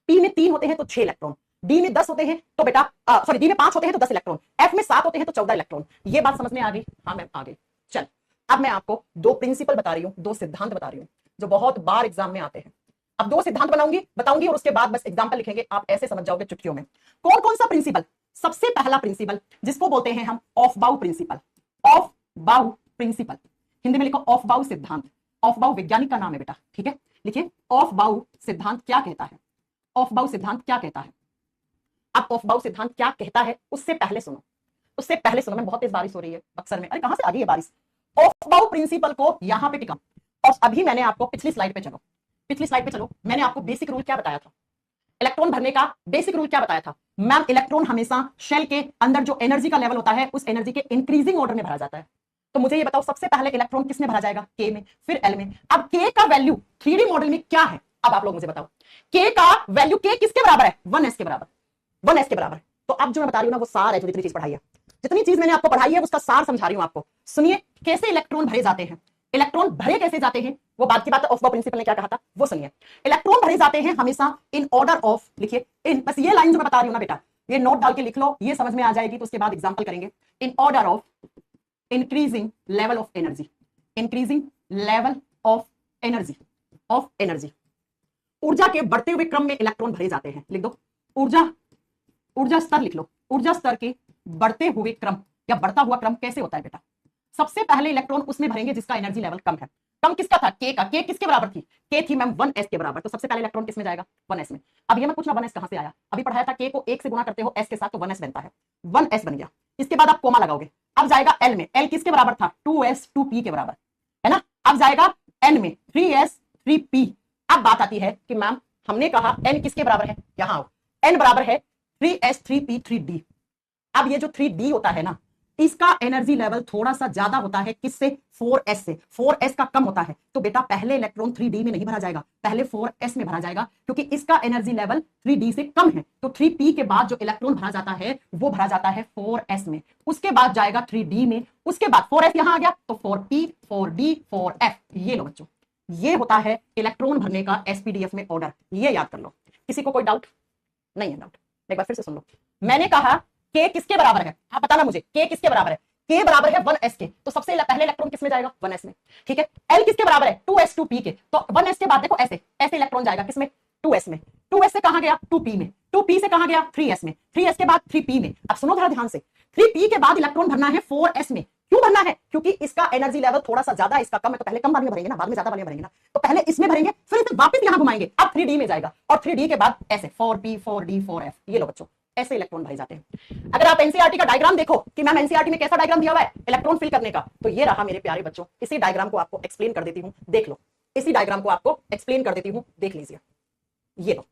A: पी में 3 होते हैं तो 6 इलेक्ट्रॉन, डी में 10 होते हैं तो बेटा सॉरी डी में 5 होते हैं तो 10 इलेक्ट्रॉन, एफ में 7 होते हैं तो 14 इलेक्ट्रॉन। ये बात समझ में आ गई? हाँ मैम आ गई। चल अब मैं आपको 2 प्रिंसिपल बता रही हूँ, 2 सिद्धांत बता रही हूँ जो बहुत बार एग्जाम में आते हैं। अब 2 सिद्धांत बताऊंगी और उसके बाद बस एग्जाम्पल लिखेंगे, आप ऐसे समझ जाओगे चुटकियों में। कौन कौन सा प्रिंसिपल? सबसे पहला प्रिंसिपल जिसको बोलते हैं हम ऑफ बाउ प्रिंसिपल। ऑफ बाउ प्रिंसिपल, हिंदी में लिखो ऑफ बाउ सिद्धांत। ऑफ बाउ वैज्ञानिक का नाम है बेटा। ठीक है, लिखिए ऑफ बाउ सिद्धांत क्या कहता है। ऑफ बाउ सिद्धांत क्या कहता है? अब ऑफ बाउ सिद्धांत क्या कहता है उससे पहले सुनो, उससे पहले सुनो। मैं बहुत तेज बारिश हो रही है बक्सर में, अरे कहां से आ गई है बारिश। ऑफ बाउ प्रिंसिपल को यहां पे टिका, और अभी मैंने आपको पिछली स्लाइड पे चलो, पिछली स्लाइड पे चलो, मैंने आपको बेसिक रूल क्या बताया था, इलेक्ट्रॉन भरने का बेसिक रूल क्या बताया था? मैम इलेक्ट्रॉन हमेशा शेल के अंदर जो एनर्जी का लेवल होता है उस एनर्जी के इंक्रीजिंग ऑर्डर में भरा जाता है। तो मुझे ये बताओ सबसे पहले इलेक्ट्रॉन किसमें भरा जाएगा? के में, फिर एल में। अब के का वैल्यू 3D मॉडल में क्या है? अब आप लोग मुझे बताओ के का वैल्यू, के किसके बराबर है? 1s के बराबर, 1s के बराबर। तो अब जो मैं बता रही हूं ना वो सार है, जो जितनी चीज पढ़ाई है, जितनी चीज मैंने आपको पढ़ाई है उसका सार समझा रही हूं आपको। सुनिए कैसे इलेक्ट्रॉन भरे जाते हैं, इलेक्ट्रॉन भरे कैसे जाते हैं वो बात की बात है। ऑफ बाउ प्रिंसिपल ने क्या कहा था वो सुनिए। इलेक्ट्रॉन भरे जाते हैं हमेशा इन ऑर्डर ऑफ, लिखिए इन, बस ये लाइन जो मैं बता रही हूं ना बेटा, ये नोट डाल के लिख लो, ये समझ में आ जाएगी। तो उसके बाद एग्जांपल करेंगे। In order of increasing level of energy, increasing level of energy, of energy. ऊर्जा के बढ़ते हुए क्रम में इलेक्ट्रॉन भरे जाते हैं। लिख दो ऊर्जा स्तर, लिख लो ऊर्जा स्तर के बढ़ते हुए क्रम या बढ़ता हुआ क्रम कैसे होता है बेटा? सबसे पहले इलेक्ट्रॉन उसमें भरेंगे जिसका एनर्जी लेवल कम है। कम किसका था? के का। के किसके बराबर थी? के थी मैम 1s के बराबर। तो सबसे पहले इलेक्ट्रॉन किसमें जाएगा? 1s में। अब ये मत पूछना 1s कहां से आया, अभी पढ़ाया था, के को 1 से गुणा करते हो s के साथ तो 1s बनता है, 1s बन गया। इसके बाद आप कोमा लगाओगे, अब जाएगा l में, l किसके बराबर था? 2s 2p के बराबर है ना। अब जाएगा n में, 3s 3p। अब बात आती है कि मैम हमने कहा n किसके बराबर है, यहां आओ, n बराबर है 3s 3p 3d। अब ये जो 3d होता है ना, इसका एनर्जी लेवल थोड़ा सा ज्यादा होता है किससे, 4s से, 4s का कम होता है। तो बेटा पहले इलेक्ट्रॉन 3d में नहीं भरा जाएगा, पहले 4s में भरा जाएगा, क्योंकि इसका एनर्जी लेवल 3d से कम है। तो 3p के बाद जो इलेक्ट्रॉन भरा जाता है वो भरा जाता है 4s में, उसके बाद जाएगा 3d में, उसके बाद 4s यहां आ गया तो 4p 4d 4f। ये लो बच्चों, ये होता है इलेक्ट्रॉन भरने का एसपीडीएफ में ऑर्डर। ये याद कर लो। किसी को कोई डाउट नहीं है? डाउट एक बार फिर से सुन लो। मैंने कहा के किसके बराबर है, आप बताना मुझे, के किसके बराबर है? के बराबर है 1s के, तो सबसे पहले इलेक्ट्रॉन किसमें जाएगा, 1s में। ठीक है, एल किसके बराबर है, 2s 2p के, तो 1s के बाद देखो ऐसे ऐसे इलेक्ट्रॉन जाएगा किसमें, 2s में, 2s से कहां गया 2p में, 2p से कहां गया 3s में, 3s के बाद 3p में। अब सुनो जरा ध्यान से, 3p के बाद इलेक्ट्रॉन भरना है 4s में। क्यों भरना है? क्योंकि इसका एनर्जी लेवल थोड़ा सा ज्यादा है, इसका कम है, तो पहले कम वाले में भरेंगे ना, बाद में ज्यादा वाले में भरेंगे ना, तो पहले इसमें भरेंगे, फिर इसे वापस यहां घुमाएंगे, अब 3d में जाएगा, और 3d के बाद ऐसे 4p 4d 4f। ये लो बच्चों, ऐसे इलेक्ट्रॉन भरे जाते हैं। अगर आप एनसीईआरटी का डायग्राम देखो कि मैम एनसीईआरटी में कैसा डायग्राम दिया हुआ है इलेक्ट्रॉन फिल करने का, तो ये रहा मेरे प्यारे बच्चों। इसी डायग्राम को आपको एक्सप्लेन कर देती हूं, देख लो। इसी डायग्राम को आपको एक्सप्लेन कर देती हूं, देख लीजिए। ये लो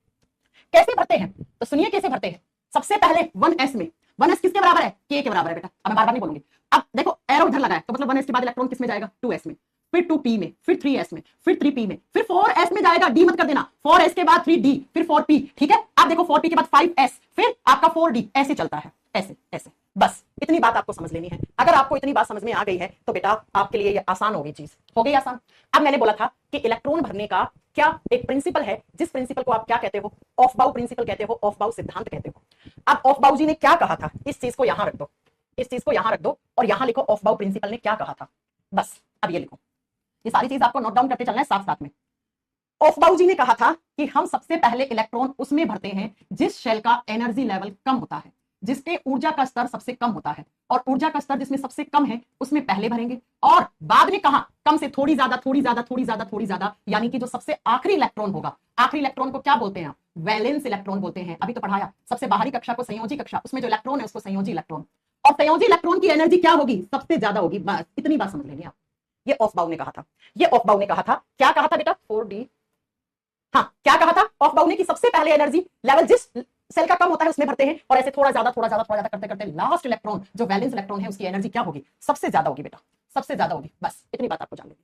A: कैसे भरते हैं, तो सुनिए कैसे भरते हैं। सबसे पहले 1s में, 1s किसके बराबर है, k के बराबर है बेटा। अब मैं बार बार नहीं बोलूंगी। अब देखो एरो इधर लगा है, तो मतलब 1s के बाद इलेक्ट्रॉन किसमें जाएगा, 2s में, फिर 2p में, फिर 3s में, फिर 3p में, फिर 4s में जाएगा, d मत कर देना, 4s के बाद 3d, फिर 4p। ठीक है, अब देखो 4p के बाद 5s, फिर आपका 4d, ऐसे चलता है, ऐसे ऐसे। बस इतनी बात आपको समझ लेनी है। अगर आपको इतनी बात समझ में आ गई है तो बेटा आपके लिए ये आसान हो गई, चीज हो गई आसान। अब मैंने बोला था कि इलेक्ट्रॉन भरने का क्या एक प्रिंसिपल है, जिस प्रिंसिपल को आप क्या कहते हो, ऑफ बाउ प्रिंसिपल कहते हो, ऑफ बाउ सिद्धांत कहते हो। अब ऑफ बाउ जी ने क्या कहा था, इस चीज को यहां रख दो, इस चीज को यहां रख दो, और यहां लिखो ऑफ बाउ प्रिंसिपल ने क्या कहा था। बस अब ये लिखो, ये सारी चीज आपको नोट डाउन करते चलना है साथ साथ में। ऑफ बाउ जी ने कहा था कि हम सबसे पहले इलेक्ट्रॉन उसमें भरते हैं जिस शेल का एनर्जी लेवल कम होता है, जिसके ऊर्जा का स्तर सबसे कम होता है, और ऊर्जा का स्तर जिसमें सबसे कम है उसमें पहले भरेंगे, और बाद में कहां, कम से थोड़ी ज्यादा थोड़ी ज्यादा थोड़ी ज्यादा थोड़ी ज्यादा, यानी कि जो सबसे आखिरी इलेक्ट्रॉन होगा, आखिरी इलेक्ट्रॉन को क्या बोलते हैं, वैलेंस इलेक्ट्रॉन बोलते हैं। अभी तो पढ़ाया सबसे बाहरी कक्षा को संयोजी कक्षा, उसमें जो इलेक्ट्रॉन है उसको संयोजी इलेक्ट्रॉन, और संयोजी इलेक्ट्रॉन की एनर्जी क्या होगी, सबसे ज्यादा होगी। बस इतनी बात समझ लेनी आप। ये ऑफ बाउ ने कहा था, ये ऑफ बाउ ने कहा था, क्या कहा था बेटा, 4d। हाँ क्या कहा था ऑफ बाउ ने कि सबसे पहले एनर्जी लेवल जिस सेल का कम होता है उसमें भरते हैं, और ऐसे थोड़ा ज्यादा थोड़ा ज्यादा थोड़ा ज्यादा करते करते लास्ट इलेक्ट्रॉन जो वैलेंस इलेक्ट्रॉन है उसकी एनर्जी क्या होगी, सबसे ज्यादा होगी बेटा, सबसे ज्यादा होगी। बस इतनी बात आपको जान लेनी।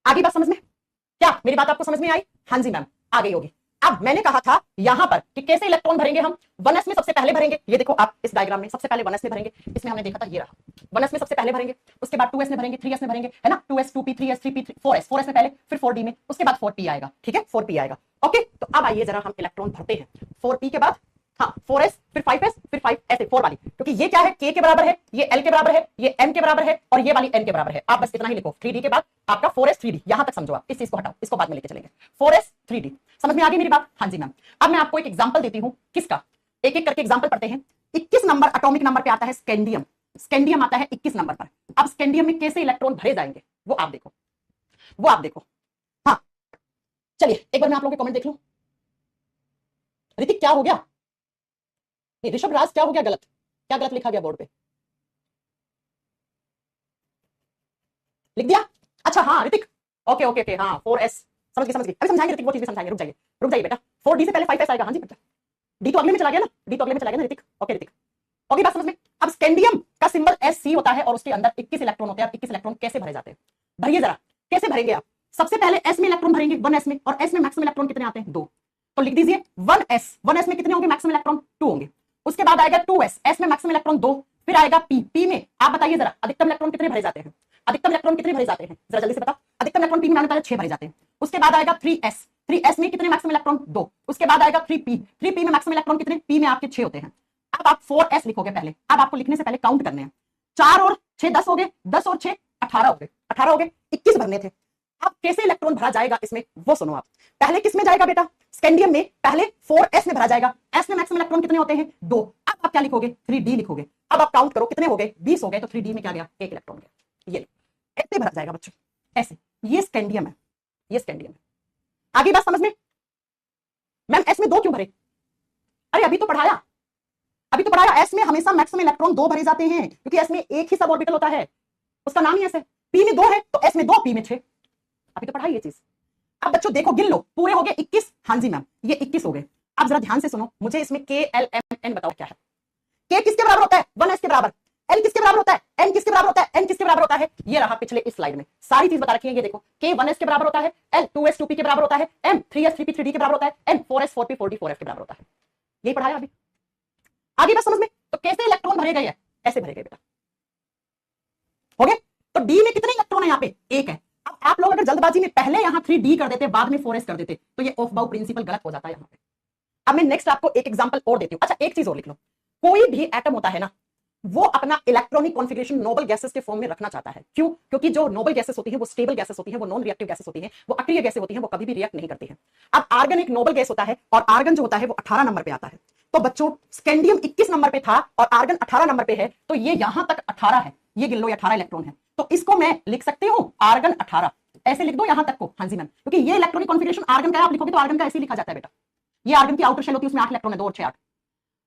A: आगे बात समझ में, क्या मेरी बात आपको समझ में आई? हाँ जी मैम आ गई होगी। अब मैंने कहा था यहां पर कि कैसे इलेक्ट्रॉन भरेंगे हम, 1s में सबसे पहले भरेंगे। ये देखो आप इस डायग्राम में सबसे पहले 1s में भरेंगे, इसमें हमने देखा था ये रहा, 1s में सबसे पहले भरेंगे, उसके बाद 2s में भरेंगे, 3s में भरेंगे, है ना, 2s 2p 3s 3p 4s, 4s में पहले, फिर 4d में, उसके बाद 4p आएगा। ठीक है 4p आएगा। ओके तो अब आइए जरा हम इलेक्ट्रॉन भरते हैं 4p के बाद, हाँ 4s फिर 5s फिर 5 ऐसे 4 वाली, क्योंकि ये क्या है, k के बराबर है, ये l के बराबर है, ये m के बराबर है, और ये वाली n के बराबर है। आप बस इतना ही लिखो, 3d के बाद आपका 4s 3d, यहां तक समझो आप, इस चीज को हटाओ, इसको बाद में लेके चलेंगे। 4s 3d समझ में आ गई मेरी बात? हाँ जी मैम। अब मैं आपको एक एग्जांपल देती हूं, किसका, एक एक करके एग्जांपल पढ़ते हैं। 21 नंबर एटॉमिक नंबर पे आता है स्कैंडियम, स्कैंडियम आता है 21 नंबर पर। अब स्कैंडियम में कैसे इलेक्ट्रॉन भरे जाएंगे वो आप देखो, वो आप देखो। हाँ चलिए एक बार मैं आप लोगों के कमेंट देख लूं। ऋतिक क्या हो गया, ऋषभ राज क्या हो गया, गलत, क्या गलत लिखा गया बोर्ड पे, लिख दिया? अच्छा हाँ ऋतिक, ओके ओके ओके, हाँ 4s, समझ गई समझ गई। अभी समझाएंगे ऋतिक, वो चीज भी समझाएंगे, रुक जाइए बेटा। 4d से पहले 5s आएगा। हाँ जी बेटा, d तो अगले में चला गया ना, d तो अगले में चला गया ना ऋतिक। ओके ऋतिक, ओके बात समझ में। अब स्कैंडियम का सिंबल Sc होता है और उसके अंदर 21 इलेक्ट्रॉन होते हैं। 21 इलेक्ट्रॉन कैसे भरे जाते हैं, भरिए जरा, कैसे भरेंगे आप। सबसे पहले s में इलेक्ट्रॉन भरेंगे, 1s में, और s में मैक्सिमम इलेक्ट्रॉन कितने आते हैं, 2, तो लिख दीजिए 1s, 1s में कितने होंगे मैक्सिमम इलेक्ट्रॉन, 2 होंगे। उसके बाद आएगा 2s, s में मैक्सिमम इलेक्ट्रॉन 2, फिर आएगा p, p में आप बताइए जरा अधिकतम इलेक्ट्रॉन कितने भरे जाते हैं, अधिकतम इलेक्ट्रॉन कितने भरे जाते हैं, जरा जल्दी से बताओ। अधिकतम इलेक्ट्रॉन p में मैंने बताया 6 भरे जाते हैं। उसके बाद आएगा 3s, 3s में कितने मैक्सिमम इलेक्ट्रॉन, 2। उसके बाद आएगा 3p, 3p में मैक्सिमम इलेक्ट्रॉन कितने, p में आपके 6 होते हैं। अब आप 4s लिखोगे पहले, अब आपको लिखने से पहले काउंट करने हैं, 4 और 6 10 हो गए, 10 और 6 18 हो गए, 18 हो गए, 21 भरने थे। अब कैसे इलेक्ट्रॉन भरा जाएगा इसमें वो सुनो आप। पहले किस में जाएगा बेटा, स्कैंडियम में पहले 4s में भरा जाएगा, s में मैक्सिमम इलेक्ट्रॉन कितने होते हैं, 2। अब आप क्या लिखोगे, 3d लिखोगे। अब आप काउंट करो कितने हो गए, 20 हो गए, तो 3d में क्या गया, 1 इलेक्ट्रॉन गया। ये ऐसे भरा जाएगा बच्चों, ऐसे। ये स्कैंडियम है, ये स्कैंडियम है। आगे बात समझ में। मैम s में 2 क्यों भरे, अरे अभी तो पढ़ाया, अभी तो पढ़ाया, s में हमेशा मैक्सिमम इलेक्ट्रॉन 2 भरे जाते हैं, क्योंकि s में एक ही सब ऑर्बिटल होता है, उसका नाम ही ऐसे। p में 2 है तो s में 2, p में 6, अभी तो पढ़ाई ये चीज। अब बच्चों देखो गिन लो, पूरे हो गए 21। हाँ जी मैम ये 21 हो गए। अब जरा ध्यान से सुनो, मुझे इसमें KLMN बताओ क्या है। K किसके बराबर होता है? 1s के बराबर। n किसके बराबर होता है? n किसके बराबर होता है? n किसके बराबर होता है? ये रहा पिछले इस स्लाइड में सारी चीज बता रखी है। ये देखो k 1s के बराबर होता है, l 2s 2p के बराबर होता है, m 3s 3p 3d के बराबर होता है, n 4s 4p 4d 4f के बराबर होता है। यही पढ़ाया अभी। आगे बस समझ में। तो कैसे इलेक्ट्रॉन भरे गए हैं? ऐसे भरे गए बेटा। हो गया? तो d में कितने इलेक्ट्रॉन है? यहाँ पे एक है। अब आप लोग अगर जल्दबाजी में पहले यहां 3d कर देते, बाद में 4s कर देते, तो ये ऑफ बाउ प्रिंसिपल गलत हो जाता है यहाँ पे। अब मैं नेक्स्ट आपको एक एग्जांपल और देती हूं। अच्छा एक चीज और लिख लो, कोई भी एटम होता है ना, वो अपना इलेक्ट्रॉनिक कॉन्फ़िगरेशन नोबल गैसेस के फॉर्म में रखना चाहता है। क्यों? क्योंकि जो नोबल गैसेस होती हैं वो स्टेबल गैसेस होती हैं, वो नॉन रिएक्टिव गैसेस होती हैं, वो अक्रिय गैसें होती हैं, वो कभी भी रिएक्ट नहीं करती हैं। अब आर्गन एक नोबल गैस होता है और आर्गन जो होता है वो 18 नंबर पे आता है। तो बच्चों स्कैंडियम 21 नंबर पे था और आर्गन 18 नंबर पे है, तो ये यहां तक 18 है, ये गिन लो 18 इलेक्ट्रॉन है। तो इसको मैं लिख सकती हूं आर्गन 18, ऐसे लिख दो यहां तक को। हाँ जी मैम, क्योंकि ये इलेक्ट्रॉनिक कॉन्फ़िगरेशन आर्गन का है, आप लिखोगे तो आर्गन का ऐसे लिखा जाता है बेटा। ये आर्गन की आउटर शेल होती है, उसमें 8 इलेक्ट्रॉन है, 2 और 6 8।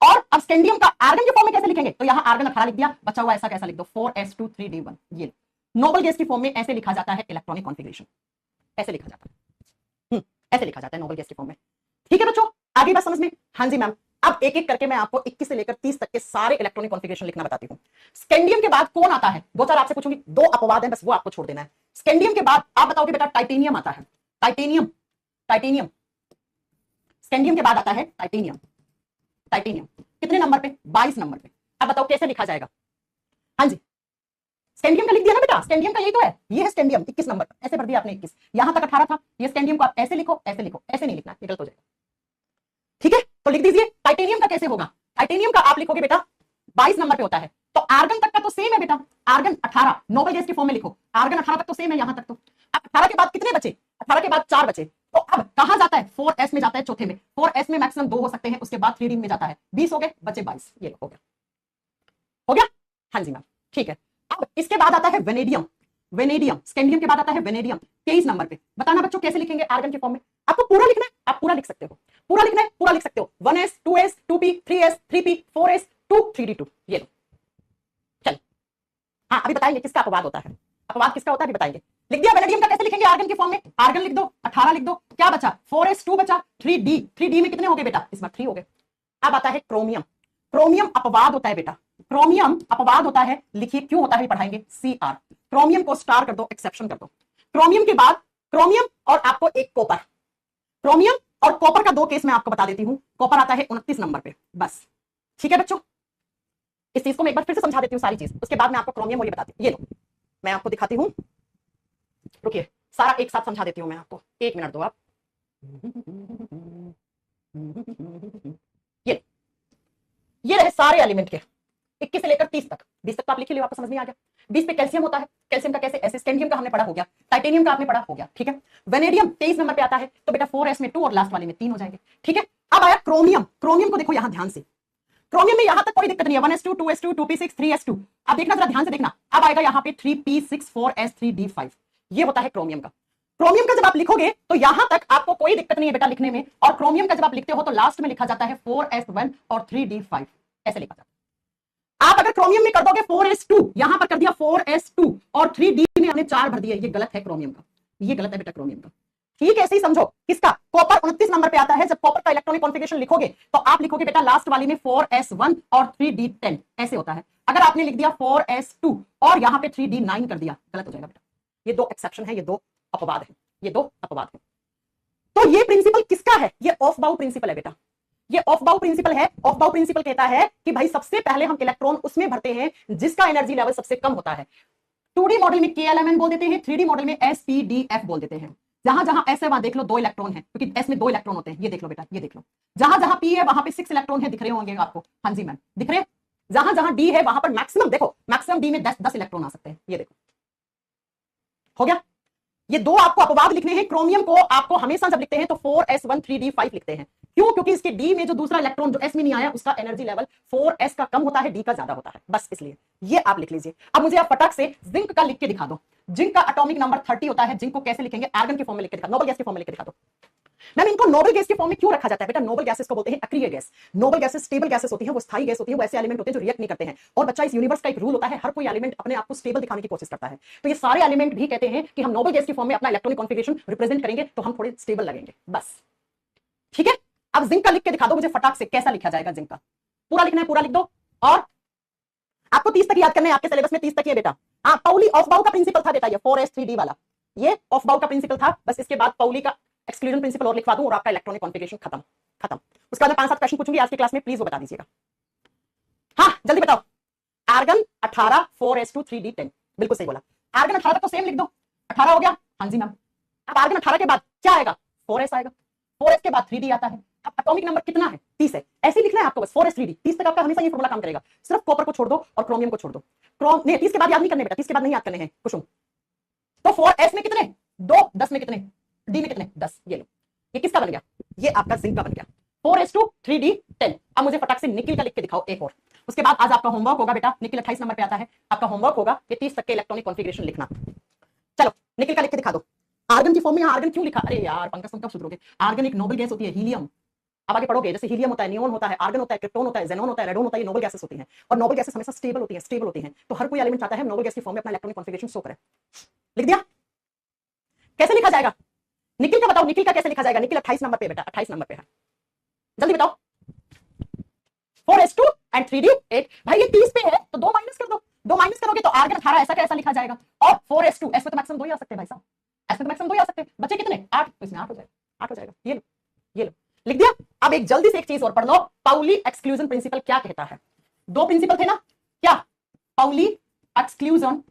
A: और अब स्कैंडियम का आर्गन के फॉर्म में कैसे लिखेंगे? तो यहां आर्गन 18 लिख दिया, बचा हुआ ऐसा कैसा लिख दो 4s2 3d1। ये नोबल गैस की फॉर्म में ऐसे लिखा जाता है इलेक्ट्रॉनिक कॉन्फ़िगरेशन, ऐसे लिखा जाता है। ऐसे लिखा जाता है नोबल गैस की फॉर्म में। ठीक है बच्चों, आगे बात समझ में? हाँ जी मैम। अब एक एक करके मैं आपको 21 से लेकर 30 तक के सारे इलेक्ट्रॉनिक कॉन्फ़िगरेशन लिखना बताती हूं। स्कैंडियम के बाद कौन आता है? दो चार आपसे पूछूंगी, 2 अपवाद हैं, बस वो आपको छोड़ देना है। स्कैंडियम के बाद आप बताओगे बेटा टाइटेनियम आता है। टाइटेनियम, टाइटेनियम स्कैंडियम के बाद आता है टाइटेनियम। टाइटेनियम कितने नंबर पे? 22 नंबर पे। अब बताओ कैसे लिखा जाएगा? हाँ जी, स्कैंडियम का लिख दिया ना बेटा, स्कैंडियम का यही तो है, ये है स्कैंडियम 21 नंबर, ऐसे भर दिया आपने 21, यहां तक 18 था। ये स्कैंडियम को आप ऐसे लिखो, ऐसे लिखो, ऐसे नहीं लिखना, ये गलत हो जाएगा। ठीक है, तो लिख दीजिए। टाइटेनियम का कैसे होगा? टाइटेनियम का आप लिखोगे बेटा 22 नंबर पे होता है, तो आर्गन तक का तो सेम है बेटा, आर्गन 18 नोबल गैस के फॉर्म में लिखो, आर्गन 18 तक तो सेम है यहां तक। तो अब 18 के बाद कितने बचे? 18 के बाद 4 बचे, तो अब कहां जाता है? 4s में जाता है, चौथे में। 4s में मैक्सिमम 2 हो सकते हैं, उसके बाद 3d में जाता है। 20 हो गए, बचे 22। ये हो गया, हो गया। हाँ जी मैम, ठीक है। अब इसके बाद आता है वेनेडियम। वेनेडियम स्कैंडियम के बाद आता है वेनेडियम 23 नंबर पे। बताना बच्चों कैसे लिखेंगे आर्गन के फॉर्म में? आपको पूरा लिखना है, आप पूरा लिख सकते हो, पूरा लिखना है, पूरा लिख सकते हो। 1s 2s 2p 3s 3p 4s 2 3d2। ये लो, चल। हाँ अभी बताएंगे किसका अपवाद होता है, अपवाद किसका होता है अभी बताएंगे। लिख दिया वेनेडियम का कैसे लिखेंगे आर्गन के फॉर्म में? आर्गन लिख दो, 18 लिख दो, क्या बचा? 4s 2 बचा, 3d 3d में कितने हो गए बेटा? इस बार 3 हो गए। अब आता है क्रोमियम। क्रोमियम अपवाद होता है बेटा, क्रोमियम अपवाद होता है, लिखिए क्यों होता है पढ़ाएंगे। Cr, क्रोमियम को स्टार कर दो, एक्सेप्शन कर दो। क्रोमियम के बाद क्रोमियम और आपको एक कॉपर, क्रोमियम और कॉपर का 2 केस मैं आपको बता देती हूं। कॉपर आता है 29 नंबर पे, बस। ठीक है बच्चों, इस चीज को मैं एक बार फिर से समझा देती हूँ सारी चीज, उसके बाद मैं आपको क्रोमियम और ये बताती हूँ। ये लो मैं आपको दिखाती हूँ, रुकिए सारा एक साथ समझा देती हूँ मैं आपको, 1 मिनट दो आप। ये रहे सारे एलिमेंट के 21 से लेकर 30 तक। 20 तक तो आप लिख ही लो, आपको समझ में आ गया। 20 पे कैल्शियम होता है, कैल्शियम का कैसे? ऐसे। स्कैंडियम का हमने पढ़ा, हो गया। टाइटेनियम का आपने पढ़ा, हो गया। ठीक है, वेनेडियम 23 नंबर पे आता है, तो बेटा 4s में 2 और लास्ट वाले में 3 हो जाएंगे। ठीक है, अब आया क्रोमियम। क्रोमियम को देखो यहां ध्यान से, क्रोमियम में यहां तक कोई दिक्कत नहीं है, 1s2 2s2 2p6 3s2। अब देखना जरा ध्यान से देखना, अब आएगा यहां पे 3p6 4s3d5। ये होता है क्रोमियम का। क्रोमियम का जब आप लिखोगे तो यहां तक आपको कोई दिक्कत नहीं है बेटा लिखने में, और क्रोमियम का जब आप लिखते हो तो लास्ट में लिखा जाता है 4s1 और 3d5, ऐसे लिखा जाता है। आप अगर क्रोमियम में कर दोगे 4s2, यहां पर कर दिया 4s2 और 3d में हमने 4 भर दिए, ये गलत है क्रोमियम का, ये गलत है बेटा क्रोमियम का। ठीक है, ऐसे ही समझो। किसका? कॉपर 29 नंबर पे आता है। जब कॉपर का इलेक्ट्रॉनिक कॉन्फ़िगरेशन लिखोगे तो आप लिखोगे बेटा लास्ट वाली में 4s1 और 3d10, ऐसे होता है। अगर आपने लिख दिया 4s2 और यहां पे 3d9 कर दिया, गलत हो जाएगा बेटा। ये 2 एक्सेप्शन है, ये 2 अपवाद है, ये 2 अपवाद है। तो ये प्रिंसिपल किसका है? ये ऑफ बाउ प्रिंसिपल है बेटा, ये ऑफ बाउ प्रिंसिपल है। ऑफ बाउ प्रिंसिपल कहता है कि भाई सबसे पहले हम इलेक्ट्रॉन उसमें भरते हैं जिसका एनर्जी लेवल सबसे कम होता है। 2D मॉडल में KLMN बोल देते हैं, 3D मॉडल में SPDF बोल देते हैं। जहां जहां S है वहां देख लो 2 इलेक्ट्रॉन है, क्योंकि S में 2 इलेक्ट्रॉन होते हैं। ये देख लो बेटा, ये देख लो। जहां जहां P है वहां पे 6 इलेक्ट्रॉन है, दिख रहे होंगे आपको। हाँ जी मैम, दिख रहे हैं। जहां जहां D है वहां पर मैक्सिमम देखो, मैक्सिमम D में 10 इलेक्ट्रॉन आ सकते हैं। ये देखो, हो गया। ये 2 आपको अपवाद लिखने हैं। क्रोमियम को आपको हमेशा जब लिखते हैं तो 4s1 3d5 लिखते हैं। क्यों? क्योंकि इसके D में जो दूसरा इलेक्ट्रॉन जो S में नहीं आया, उसका एनर्जी लेवल 4s का कम होता है, D का ज्यादा होता है, बस इसलिए। ये आप लिख लीजिए। अब मुझे आप फटाक से जिंक का लिख के दिखा दो। जिंक का एटॉमिक नंबर 30 होता है। जिंक को कैसे लिखेंगे? आर्गन के फॉर्म में लिख के दिखा, नोबल गैस के फॉर्म में लिख के दिखा दो। मैम इनको नोबल गैस के फॉर्म में क्यों रखा जाता है बेटा? नोबल गैसेस को बोलते हैं अक्रिय गैस। नोबल गैसेस स्टेबल गैसेस होती हैं, वो स्थायी गैस होती है, वो ऐसे एलिमेंट होते हैं जो रिएक्ट नहीं करते हैं। और बच्चा, इस यूनिवर्स का एक रूल होता है, हर कोई एलिमेंट अपने आप को स्टेबल दिखाने की कोशिश करता है। तो ये सारे एलिमेंट भी कहते हैं कि हम नोबल गैस की फॉर्म में अपना इलेक्ट्रॉनिक कॉन्फ़िगरेशन रिप्रेजेंट करेंगे तो हम थोड़े स्टेबल लगेंगे, बस। ठीक है, अब जिंक का लिख के दिखा दो मुझे फटाक से, कैसा लिखा जाएगा जिंक का? पूरा लिखना है, पूरा लिख दो। और आपको 30 तक याद करना है, आपके सिलेबस में 30 तक ही है बेटा। हाँ, पाउली ऑफ बाउ का प्रिंसिपल था बेटा, ये 4s3d वाला, ये ऑफ बाउ का प्रिंसिपल था। बस इसके बाद पाउली का एक्सक्लूजन प्रिंसिपल और लिखवा दूं और आपका इलेक्ट्रॉनिक कॉन्फ़िगरेशन खत्म खत्म। उसके बाद मैं 5-7 क्वेश्चन पूछूंगी आज की क्लास में, प्लीज वो बता दीजिएगा। हाँ जल्दी बताओ। आर्गन 18 4s2 3d10, बिल्कुल सही बोला। आर्गन 18 तक तो सेम लिख दो, 18 हो गया। हाँ जी मैम। अब आर्गन 18 के बाद क्या आएगा? 4s आएगा, 4s के बाद 3d आता है। अब एटॉमिक नंबर कितना है? 30 है। ऐसे ही लिखना है आपको बस, 4s3d। 30 तक आपका हमेशा ये फॉर्मूला काम करेगा, सिर्फ कॉपर को छोड़ दो और क्रोमियम को छोड़ दो। क्रोम नहीं, 30 के बाद याद नहीं करने बेटा, 30 के बाद नहीं याद करने हैं कुछ। तो 4s में कितने? 2, 10 में कितने? d में कितने? 10। ये लो, ये किसका बन गया? ये आपका जिंक का बन गया। 4s2 3d10। अब मुझे फटाक से निकिल का लिख के दिखाओ एक और। उसके बाद आज आपका होमवर्क होगा बेटा, निकिल 28 नंबर पे आता है, आपका होमवर्क होगा ये 30 तक के इलेक्ट्रॉनिक कॉन्फ़िगरेशन लिखना। चलो निकिल का लिख के दिखा दो। आर्गन की फॉर्म में आर्गन क्यों लिखा? अरे यार पंकज तुम कब सुधरोगे? आर्गन एक नोबल गैस होती है, हीलियम। अब आगे पढ़ोगे, जैसे हीलियम होता है, नियोन होता है, आर्गन होता है, क्रिप्टोन होता है, जेनॉन होता है, रेडोन होता है, ये नोबल गैसेस होती हैं। और नोबल गैसेस हमेशा स्टेबल होती हैं, स्टेबल होती हैं। तो हर कोई एलिमेंट चाहता है नोबल गैस की फॉर्म में अपना इलेक्ट्रॉनिक कॉन्फ़िगरेशन शो करे। लिख दिया? कैसे लिखा जाएगा? निकिल का बताओ, निकिल का कैसे लिखा जाएगा? निकिल 28 नंबर पे बेटा, 28 नंबर पे है, जल्दी बताओ। 4s2 and 3d8। भाई ये 30 पे है तो 2 माइनस कर दो, 2 माइनस करोगे तो आर्गन 18 ऐसा कैसा लिखा जाएगा। और 4s2, एस पे तो मैक्सिमम 2 ही आ सकते हैं भाई साहब, एस पे तो मैक्सिमम 2 ही आ सकते हैं। बच्चे कितने? 8, तो इसमें 8 हो जाएगा, 8 हो जाएगा। ये लो, ये लो, लिख दिया। अब एक जल्दी से एक चीज और पढ़ लो, पाउली एक्सक्लूजन प्रिंसिपल क्या कहता है। 2 प्रिंसिपल थे ना, क्या? पाउली एक्सक्लूजन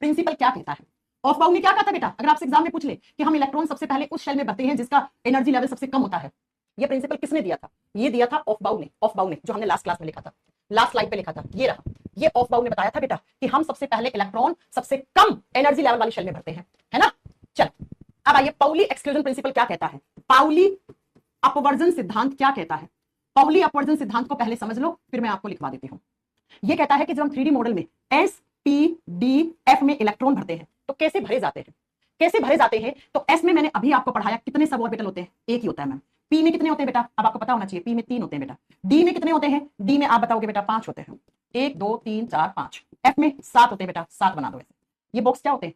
A: प्रिंसिपल क्या कहता है? ऑफ बाउ ने क्या कहा था बेटा? अगर आपसे एग्जाम में पूछ ले कि हम इलेक्ट्रॉन सबसे पहले उस शेल में भरते हैं जिसका एनर्जी लेवल सबसे कम होता है, ये प्रिंसिपल किसने दिया था? ये दिया था ऑफ बाउ ने, ऑफ बाउ ने, जो हमने लास्ट क्लास में लिखा था, लास्ट स्लाइड पे लिखा था, ये रहा। ये ऑफ बाउ ने बताया था बेटा कि हम सबसे पहले इलेक्ट्रॉन सबसे कम एनर्जी लेवल वाली शेल में भरते हैं, है ना। चल अब आइए, पाउली एक्सक्लूजन प्रिंसिपल क्या कहता है, पाउली अपवर्जन सिद्धांत क्या कहता है। पाउली अपवर्जन सिद्धांत को पहले समझ लो, फिर मैं आपको लिखवा देती हूं। ये कहता है कि जब हम 3D मॉडल में एस पी डी एफ में इलेक्ट्रॉन भरते हैं तो कैसे भरे जाते हैं, कैसे भरे जाते हैं। तो एस में मैंने अभी आपको पढ़ाया कितने सब ऑर्बिटल होते हैं, एक ही होता है मैम। पी में कितने होते हैं बेटा? अब आपको पता होना चाहिए, पी में 3 होते हैं बेटा। डी में कितने होते हैं? डी में आप बताओगे बेटा 5 होते हैं, 1 2 3 4 5। एफ में 7 होते हैं बेटा, 7 बना दो ऐसे। ये बॉक्स क्या होते हैं?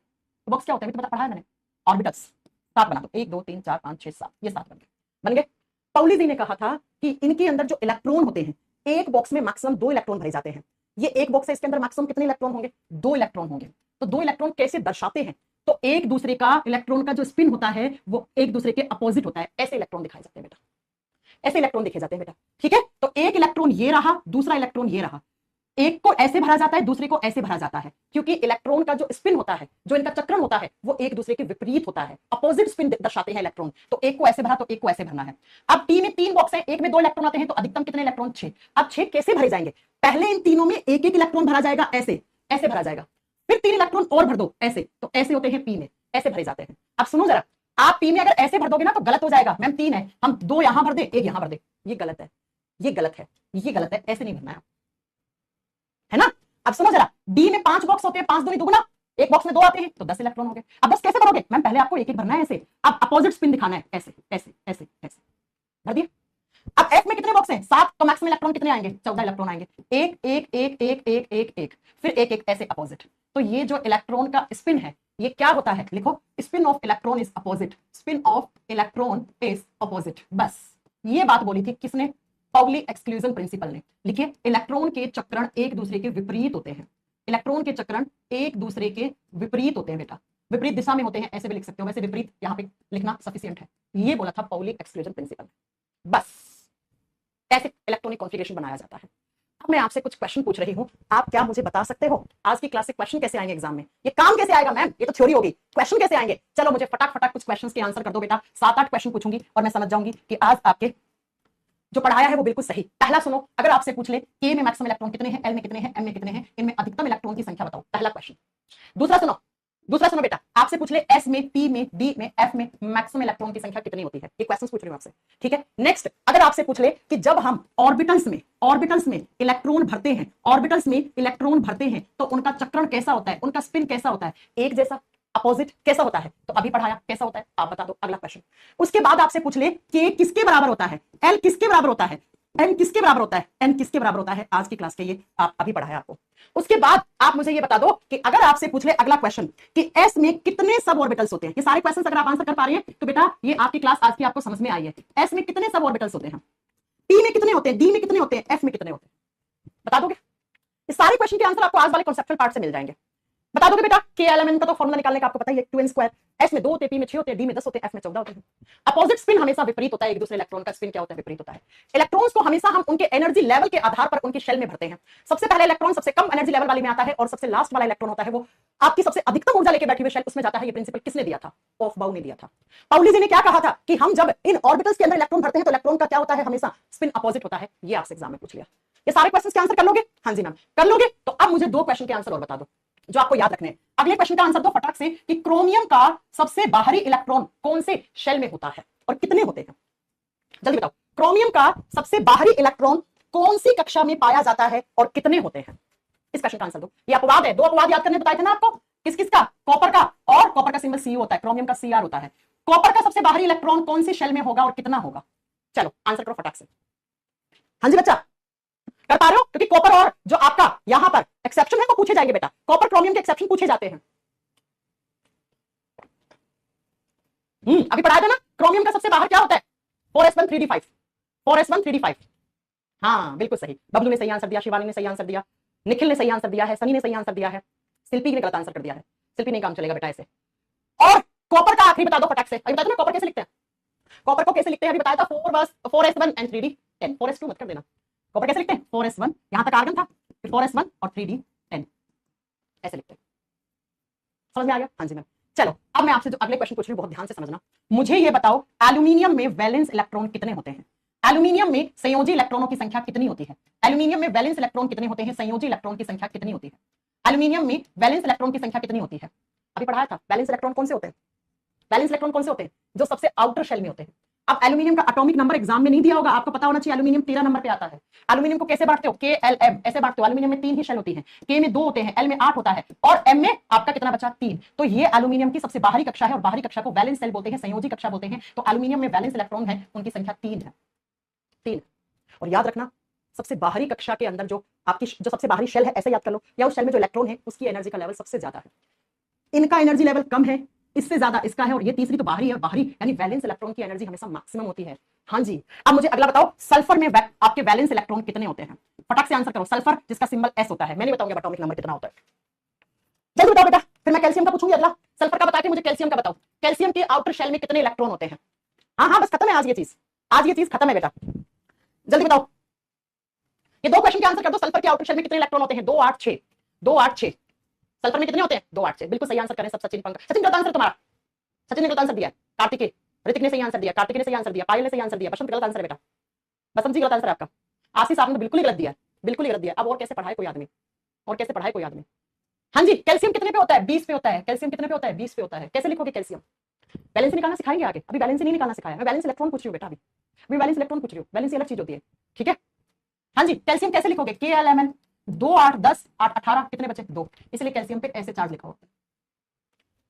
A: बॉक्स क्या होते हैं? पढ़ाया मैंने, ऑर्बिटल्स। 7 बना दो, 1 2 3 4 5 6 7, ये 7 बन गए, बन गए। पाउली जी ने कहा था कि इनके अंदर जो इलेक्ट्रॉन होते हैं, एक बॉक्स में मैक्सिमम 2 इलेक्ट्रॉन भरे जाते हैं। ये एक बॉक्स है, इसके अंदर मैक्सिमम कितने इलेक्ट्रॉन होंगे? 2 इलेक्ट्रॉन होंगे। तो 2 इलेक्ट्रॉन कैसे दर्शाते हैं? तो एक दूसरे का इलेक्ट्रॉन का जो स्पिन होता है वो एक दूसरे के अपोजिट होता है, ऐसे इलेक्ट्रॉन दिखाए जाते हैं बेटा, ऐसे इलेक्ट्रॉन दिखे जाते हैं बेटा, ठीक है। तो एक इलेक्ट्रॉन ये रहा, दूसरा इलेक्ट्रॉन ये रहा, एक को ऐसे भरा जाता है, दूसरे को ऐसे भरा जाता है, क्योंकि इलेक्ट्रॉन का जो स्पिन होता है, जो इनका चक्रण होता है, वो एक दूसरे के विपरीत होता है, अपोजिट स्पिन दर्शाते हैं इलेक्ट्रॉन। तो एक को ऐसे भरा तो एक को ऐसे भरना है। अब टी में 3 बॉक्स है, एक में 2 इलेक्ट्रॉन आते हैं, तो अधिकतम कितने इलेक्ट्रॉन? 6। अब 6 कैसे भरे जाएंगे? पहले इन तीनों में एक एक इलेक्ट्रॉन भरा जाएगा, ऐसे ऐसे भरा जाएगा, फिर 3 इलेक्ट्रॉन और भर दो ऐसे, तो ऐसे होते हैं पी में, ऐसे भरे जाते हैं। अब सुनो जरा, आप पी में अगर ऐसे भर दोगे ना तो गलत हो जाएगा। मैम 3 है, हम 2 यहां भर दे, 1 यहां भर दे, ये गलत है, ये गलत है, ये गलत है, ऐसे नहीं भरना है ना। अब सुनो जरा, डी में 5 बॉक्स होते हैं, 5 दूनी दुगुना, एक बॉक्स में 2 आते हैं तो 10 इलेक्ट्रॉन हो गए। अब 10 कैसे भरोगे? मैम पहले आपको एक एक भरना है ऐसे, अब अपोजिट स्पिन दिखाना है, ऐसे ऐसे ऐसे ऐसे भर दिए। अब एफ में कितने बॉक्स हैं? 7, तो मैक्सिमम इलेक्ट्रॉन कितने आएंगे? 14 इलेक्ट्रॉन आएंगे, एक एक एक एक एक एक एक, फिर एक एक ऐसे अपोजिट। तो ये जो इलेक्ट्रॉन का स्पिन है ये क्या होता है? लिखो, spin off electron is opposite, spin off electron is opposite. बस ये बात बोली थी किसने? पाउली एक्सक्लूजन प्रिंसिपल ने। लिखिए, इलेक्ट्रॉन के चक्रण एक दूसरे के विपरीत होते हैं, इलेक्ट्रॉन के चक्रण एक दूसरे के विपरीत होते हैं बेटा, विपरीत दिशा में होते हैं, ऐसे भी लिख सकते हो, वैसे विपरीत यहाँ पे लिखना सफिशिएंट है। ये बोला था पाउली एक्सक्लूजन प्रिंसिपल। बस ऐसे इलेक्ट्रॉनिक कॉन्फ़िगरेशन बनाया जाता है। अब मैं आपसे कुछ क्वेश्चन पूछ रही हूं, आप क्या मुझे बता सकते हो आज की क्लास से क्वेश्चन कैसे आएंगे एग्जाम में? ये काम कैसे आएगा मैम? ये तो थ्योरी होगी, क्वेश्चन कैसे आएंगे? चलो मुझे फटाक फटाक कुछ क्वेश्चंस के आंसर कर दो बेटा। 7-8 क्वेश्चन पूछूंगी और मैं समझ जाऊंगी कि आज आपके जो पढ़ाया है वो बिल्कुल सही। पहला सुनो, अगर आपसे पूछ ले के में मैक्सिमम इलेक्ट्रॉन कितने हैं, एल में कितने हैं, एम में कितने हैं, इनमें अधिकतम इलेक्ट्रॉन की संख्या बताओ, पहला क्वेश्चन। दूसरा सुनो बेटा, आपसे पूछ ले एस में, पी में, डी में, एफ में मैक्सिमम इलेक्ट्रॉन की संख्या कितनी होती है, ये क्वेश्चन पूछ रही हूं आपसे, ठीक है। नेक्स्ट, अगर आपसे पूछ ले कि जब हम ऑर्बिटल्स में इलेक्ट्रॉन भरते हैं, ऑर्बिटल्स में इलेक्ट्रॉन भरते हैं तो उनका चक्रण कैसा होता है, उनका स्पिन कैसा होता है, एक जैसा, अपोजिट कैसा होता है? तो अभी पढ़ाया कैसा होता है, आप बता दो, अगला क्वेश्चन। उसके बाद आपसे पूछ ले के किसके बराबर होता है, एल किसके बराबर होता है, एन किसके बराबर होता है, एन किसके बराबर होता है, आज की क्लास के ये आप अभी पढ़ाया आपको। उसके बाद आप मुझे ये बता दो कि अगर आपसे पूछ ले अगला क्वेश्चन कि एस में कितने सब ऑर्बिटल्स होते हैं, ये सारे क्वेश्चंस अगर आप आंसर कर पा रही हैं तो बेटा ये आपकी क्लास आज की आपको समझ में आई है। एस में कितने सब ऑर्बिटल्स होते हैं, पी में कितने होते हैं, डी में कितने होते हैं, एफ में कितने होते हैं, बता दोगे? ये सारे क्वेश्चन के आंसर आपको आज वाले कॉन्सेप्चुअल पार्ट से मिल जाएंगे। बता दोगे बेटा के एल एम एन का तो फॉर्मूला निकालने का आपको पता ही है, 2n स्क्वायर। एस में 2 होते हैं, पी में 6 होते हैं, डी में 10 होते हैं, एफ में 14 होते हैं। अपोजिट स्पिन हमेशा विपरीत होता है, एक दूसरे इलेक्ट्रॉन का स्पिन क्या होता है, विपरीत होता है। इलेक्ट्रॉन्स को हमेशा हम उनके एनर्जी लेवल के आधार पर उनकी शेल में भरते हैं। सबसे पहले इलेक्ट्रॉन सबसे कम एनर्जी लेवल वाले में आता है और सबसे लास्ट वाला इलेक्ट्रॉन होता है वो आपकी सबसे अधिकतम ऊर्जा लेके बैठी हुई शेल, उसमें जाता है। ये प्रिंसिपल किसने दिया था? ऑफबाउ ने दिया था। पाउली जी ने क्या कहा था कि हम जब इन ऑर्बिटल्स के अंदर इलेक्ट्रॉन भरते हैं तो इलेक्ट्रॉन का क्या होता है, हमेशा स्पिन अपोजिट होता है। ये आपसे एग्जाम में पूछ लिया। ये सारे क्वेश्चन के आंसर कर लोगे? हाँ जी मैम कर लोगे। तो अब मुझे 2 क्वेश्चन के आंसर और बता दो जो आपको याद रखने हैं। अगले क्वेश्चन का आंसर दो फटाक से कि क्रोमियम का सबसे बाहरी इलेक्ट्रॉन कौन से शेल में होता है और कितने होते हैं? जल्दी बताओ, क्रोमियम का सबसे बाहरी इलेक्ट्रॉन कौन सी कक्षा में पाया जाता है और कितने होते हैं? इस क्वेश्चन का आंसर दो। ये अपवाद है, 2 अपवाद याद करने बताए थे ना आपको, किस किस का? कॉपर का, और कॉपर का सिंबल सी होता है, क्रोमियम का Cr होता है। कॉपर का सबसे बाहरी इलेक्ट्रॉन कौन सी शेल में होगा और कितना होगा? चलो आंसर करो फटाक से। हाँ जी बच्चा कर पा रहे हो? क्योंकि कॉपर और जो आपका यहां पर एक्सेप्शन है वो पूछे जाएंगे बेटा, कॉपर क्रोमियम के एक्सेप्शन पूछे जाते हैं। अभी पढ़ाया था ना, क्रोमियम का सबसे बाहर क्या होता है? 4s1 3d5, 4s1 3d5। हाँ बिल्कुल सही, बबलू ने सही आंसर दिया, शिवानी ने सही आंसर दिया, निखिल ने सही आंसर दिया है, सनी ने सही आंसर दिया है, शिल्पी ने गलत आंसर कर दिया है। शिल्पी नहीं काम चलेगा बेटा ऐसे। और कॉपर का आखिरी बता दो फटाक से। अभी बता दो ना कॉपर कैसे लिखते हैं, कॉपर को कैसे लिखते हैं अभी बताया था, 4s1 एंड 3d10, 4s2 मत कर देना। कॉपर कैसे लिखते हैं? 4s1, यहां तक आर्गन था, फिर 4s1 और 3d10 ऐसे लिखते हैं। समझ में आ गया? हाँ जी मैम। चलो अब मैं आपसे जो अगले क्वेश्चन पूछ रही हूं बहुत ध्यान से समझना। मुझे ये बताओ एल्यूमिनियम में वैलेंस इलेक्ट्रॉन कितने होते हैं? एल्यूमिनियम में संयोजी इलेक्ट्रॉनों की संख्या कितनी होती है? एल्यूमिनियम में वैलेंस इलेक्ट्रॉन कितने होते हैं? संयोजी इलेक्ट्रॉन की संख्या कितनी होती है? एल्यूमिनियम में वैलेंस इलेक्ट्रॉन की संख्या कितनी होती है? अभी पढ़ाया था। वैलेंस इलेक्ट्रॉन कौन से होते हैं? वैलेंस इलेक्ट्रॉन कौन से होते हैं? जो सबसे आउटर शेल में होते हैं। अब एल्यूमिनियम का एटॉमिक नंबर एग्जाम में नहीं दिया होगा, आपको पता होना चाहिए। एल्यूमिनियम 13 नंबर पे आता है। एल्यूमिनियम को कैसे बांटते हो? KLM ऐसे बांटते हो। एल्यूमिनियम में 3 ही शेल होती है, K में 2 होते हैं, L में 8 होता है और M में आपका कितना बचा? 3। तो ये एल्यूमिनियम की सबसे बाहरी कक्षा है और बाहरी कक्षा को वैलेंस शेल बोलते हैं, संयोजी कक्षा बोलते हैं। तो एल्यूमिनियम में वैलेंस इलेक्ट्रॉन है उनकी संख्या 3 है, 3। और याद रखना सबसे बाहरी कक्षा के अंदर जो आपकी जो सबसे बाहरी शेल है, ऐसे याद कर लो, या उस शेल में जो इलेक्ट्रॉन है उसकी एनर्जी का लेवल सबसे ज्यादा है। इनका एनर्जी लेवल कम है, इससे ज्यादा इसका है, और ये तीसरी तो बाहरी है। बाहरी यानी वैलेंस इलेक्ट्रॉन की एनर्जी हमेशा मैक्सिमम होती है। हाँ जी। अब मुझे अगला बताओ, सल्फर में आपके वैलेंस इलेक्ट्रॉन कितने होते हैं? फटाक से आंसर करो। सल्फर जिसका सिंबल S होता है, मैं नहीं बताऊंगा एटॉमिक नंबर कितना होता है, जल्दी बताओ बेटा, फिर मैं कैल्शियम का पूछूंगी अगला। सल्फर का बता के मुझे कैल्शियम का बताओ, कैल्शियम के आउटर शेल में कितने इलेक्ट्रॉन होते हैं? हाँ हाँ बस खत्म है आज ये चीज, आज ये चीज खत्म है बेटा, जल्दी बताओ। ये 2 क्वेश्चन के आंसर कर दो। सल्फर के आउटर शेल में कितने इलेक्ट्रॉन होते हैं? 2 8 6, 2 8 6। सल्फर में कितने होते हैं? 2 8 6। बिल्कुल सही आंसर करें सब। सचिन पंकज, सचिन गलत आंसर तुम्हारा, सचिन ने गलत आंसर दिया। कार्तिकेय, ऋतिक ने सही आंसर दिया, कार्तिक ने सही आंसर दिया, पायल ने सही आंसर दिया, बसंत गलत आंसर है बेटा, बसंत जी गलत आंसर है आपका। आशीष आपने बिल्कुल ही गलत दिया, बिल्कुल ही गलत दिया। अब और कैसे पढ़ाए कोई आदमी, और कैसे पढ़ाए कोई आदमी? हाँ जी, कैल्शियम कितने पे होता है? 20 पे होता है। कैल्शियम कितने पे होता है? 20 पे होता है। कैसे लिखोगे कैल्शियम? बैलेंस निकालना सिखाएंगे आगे, अभी बैलेंस नहीं निकालना सिखाया। मैं बैलेंस इलेक्ट्रॉन पूछ रही हूँ बेटा, अभी बैलेंस इलेक्ट्रॉन पूछ रही हूँ, बैलेंस अलग चीज होती है, ठीक है? हाँ जी, कैल्शियम कैसे लिखोगे? KLMN 2 8 10 8 18 कितने बचे? 2, इसलिए कैल्शियम पे ऐसे चार्ज लिखा होता है।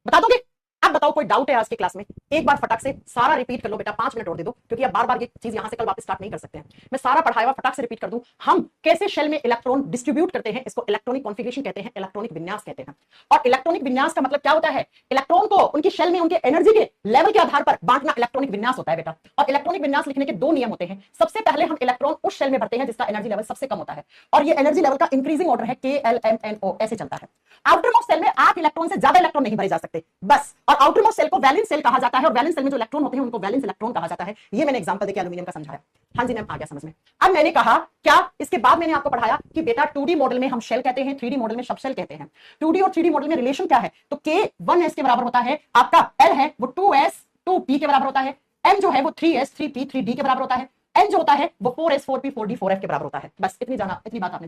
A: बता दोगे? अब बताओ कोई डाउट है आज की क्लास में? एक बार फटाक से सारा रिपीट कर लो बेटा, 5 मिनट और दे दो, क्योंकि अब बार बार ये चीज यहां से कल वापस स्टार्ट नहीं कर सकते हैं। मैं सारा पढ़ाया हुआ फटाक से रिपीट कर दूं। हम कैसे शेल में इलेक्ट्रॉन डिस्ट्रीब्यूट करते हैं, इसको इलेक्ट्रॉनिक कॉन्फ़िगरेशन कहते हैं, इलेक्ट्रॉनिक विन्यास कहते हैं। और इलेक्ट्रॉनिक विन्यास का मतलब क्या होता है? इलेक्ट्रॉन को उनकी शेल में उनके एनर्जी के लेवल के आधार पर बांटना इलेक्ट्रॉनिक विन्यास होता है बेटा। और इलेक्ट्रॉनिक विन्यास लिखने के 2 नियम होते हैं। सबसे पहले हम इलेक्ट्रॉन उस शेल में भरते हैं जिसका एनर्जी लेवल सबसे कम होता है, और ये एनर्जी लेवल का इंक्रीजिंग ऑर्डर है, KLMNO ऐसे चलता है। आउटर मोस्ट सेल में 8 इलेक्ट्रॉन से ज्यादा इलेक्ट्रॉन नहीं भरे जा सकते बस, और आउटर मोस्ट सेल को वैलेंस सेल कहा जाता है, और वैलेंस सेल में जो इलेक्ट्रॉन होते हैं उनको वैलेंस इलेक्ट्रॉन कहा जाता है। ये मैंने एग्जांपल देके एल्यूमिनियम का समझाया। हाँ जी मैम आ गया समझ में। अब मैंने कहा क्या, इसके बाद मैंने आपको पढ़ाया कि बेटा 2D मॉडल में हम शेल कहते हैं, 3D मॉडल में सब शेल कहते हैं। 2D और 3D मॉडल में रिलेशन क्या है? तो K 1s के बराबर होता है, आपका L है वो 2s 2p के बराबर होता है, M जो है वो 3s 3p 3d के बराबर होता है, N जो होता है वो 4s 4p 4d 4f के बराबर होता है। बस इतनी बात आपने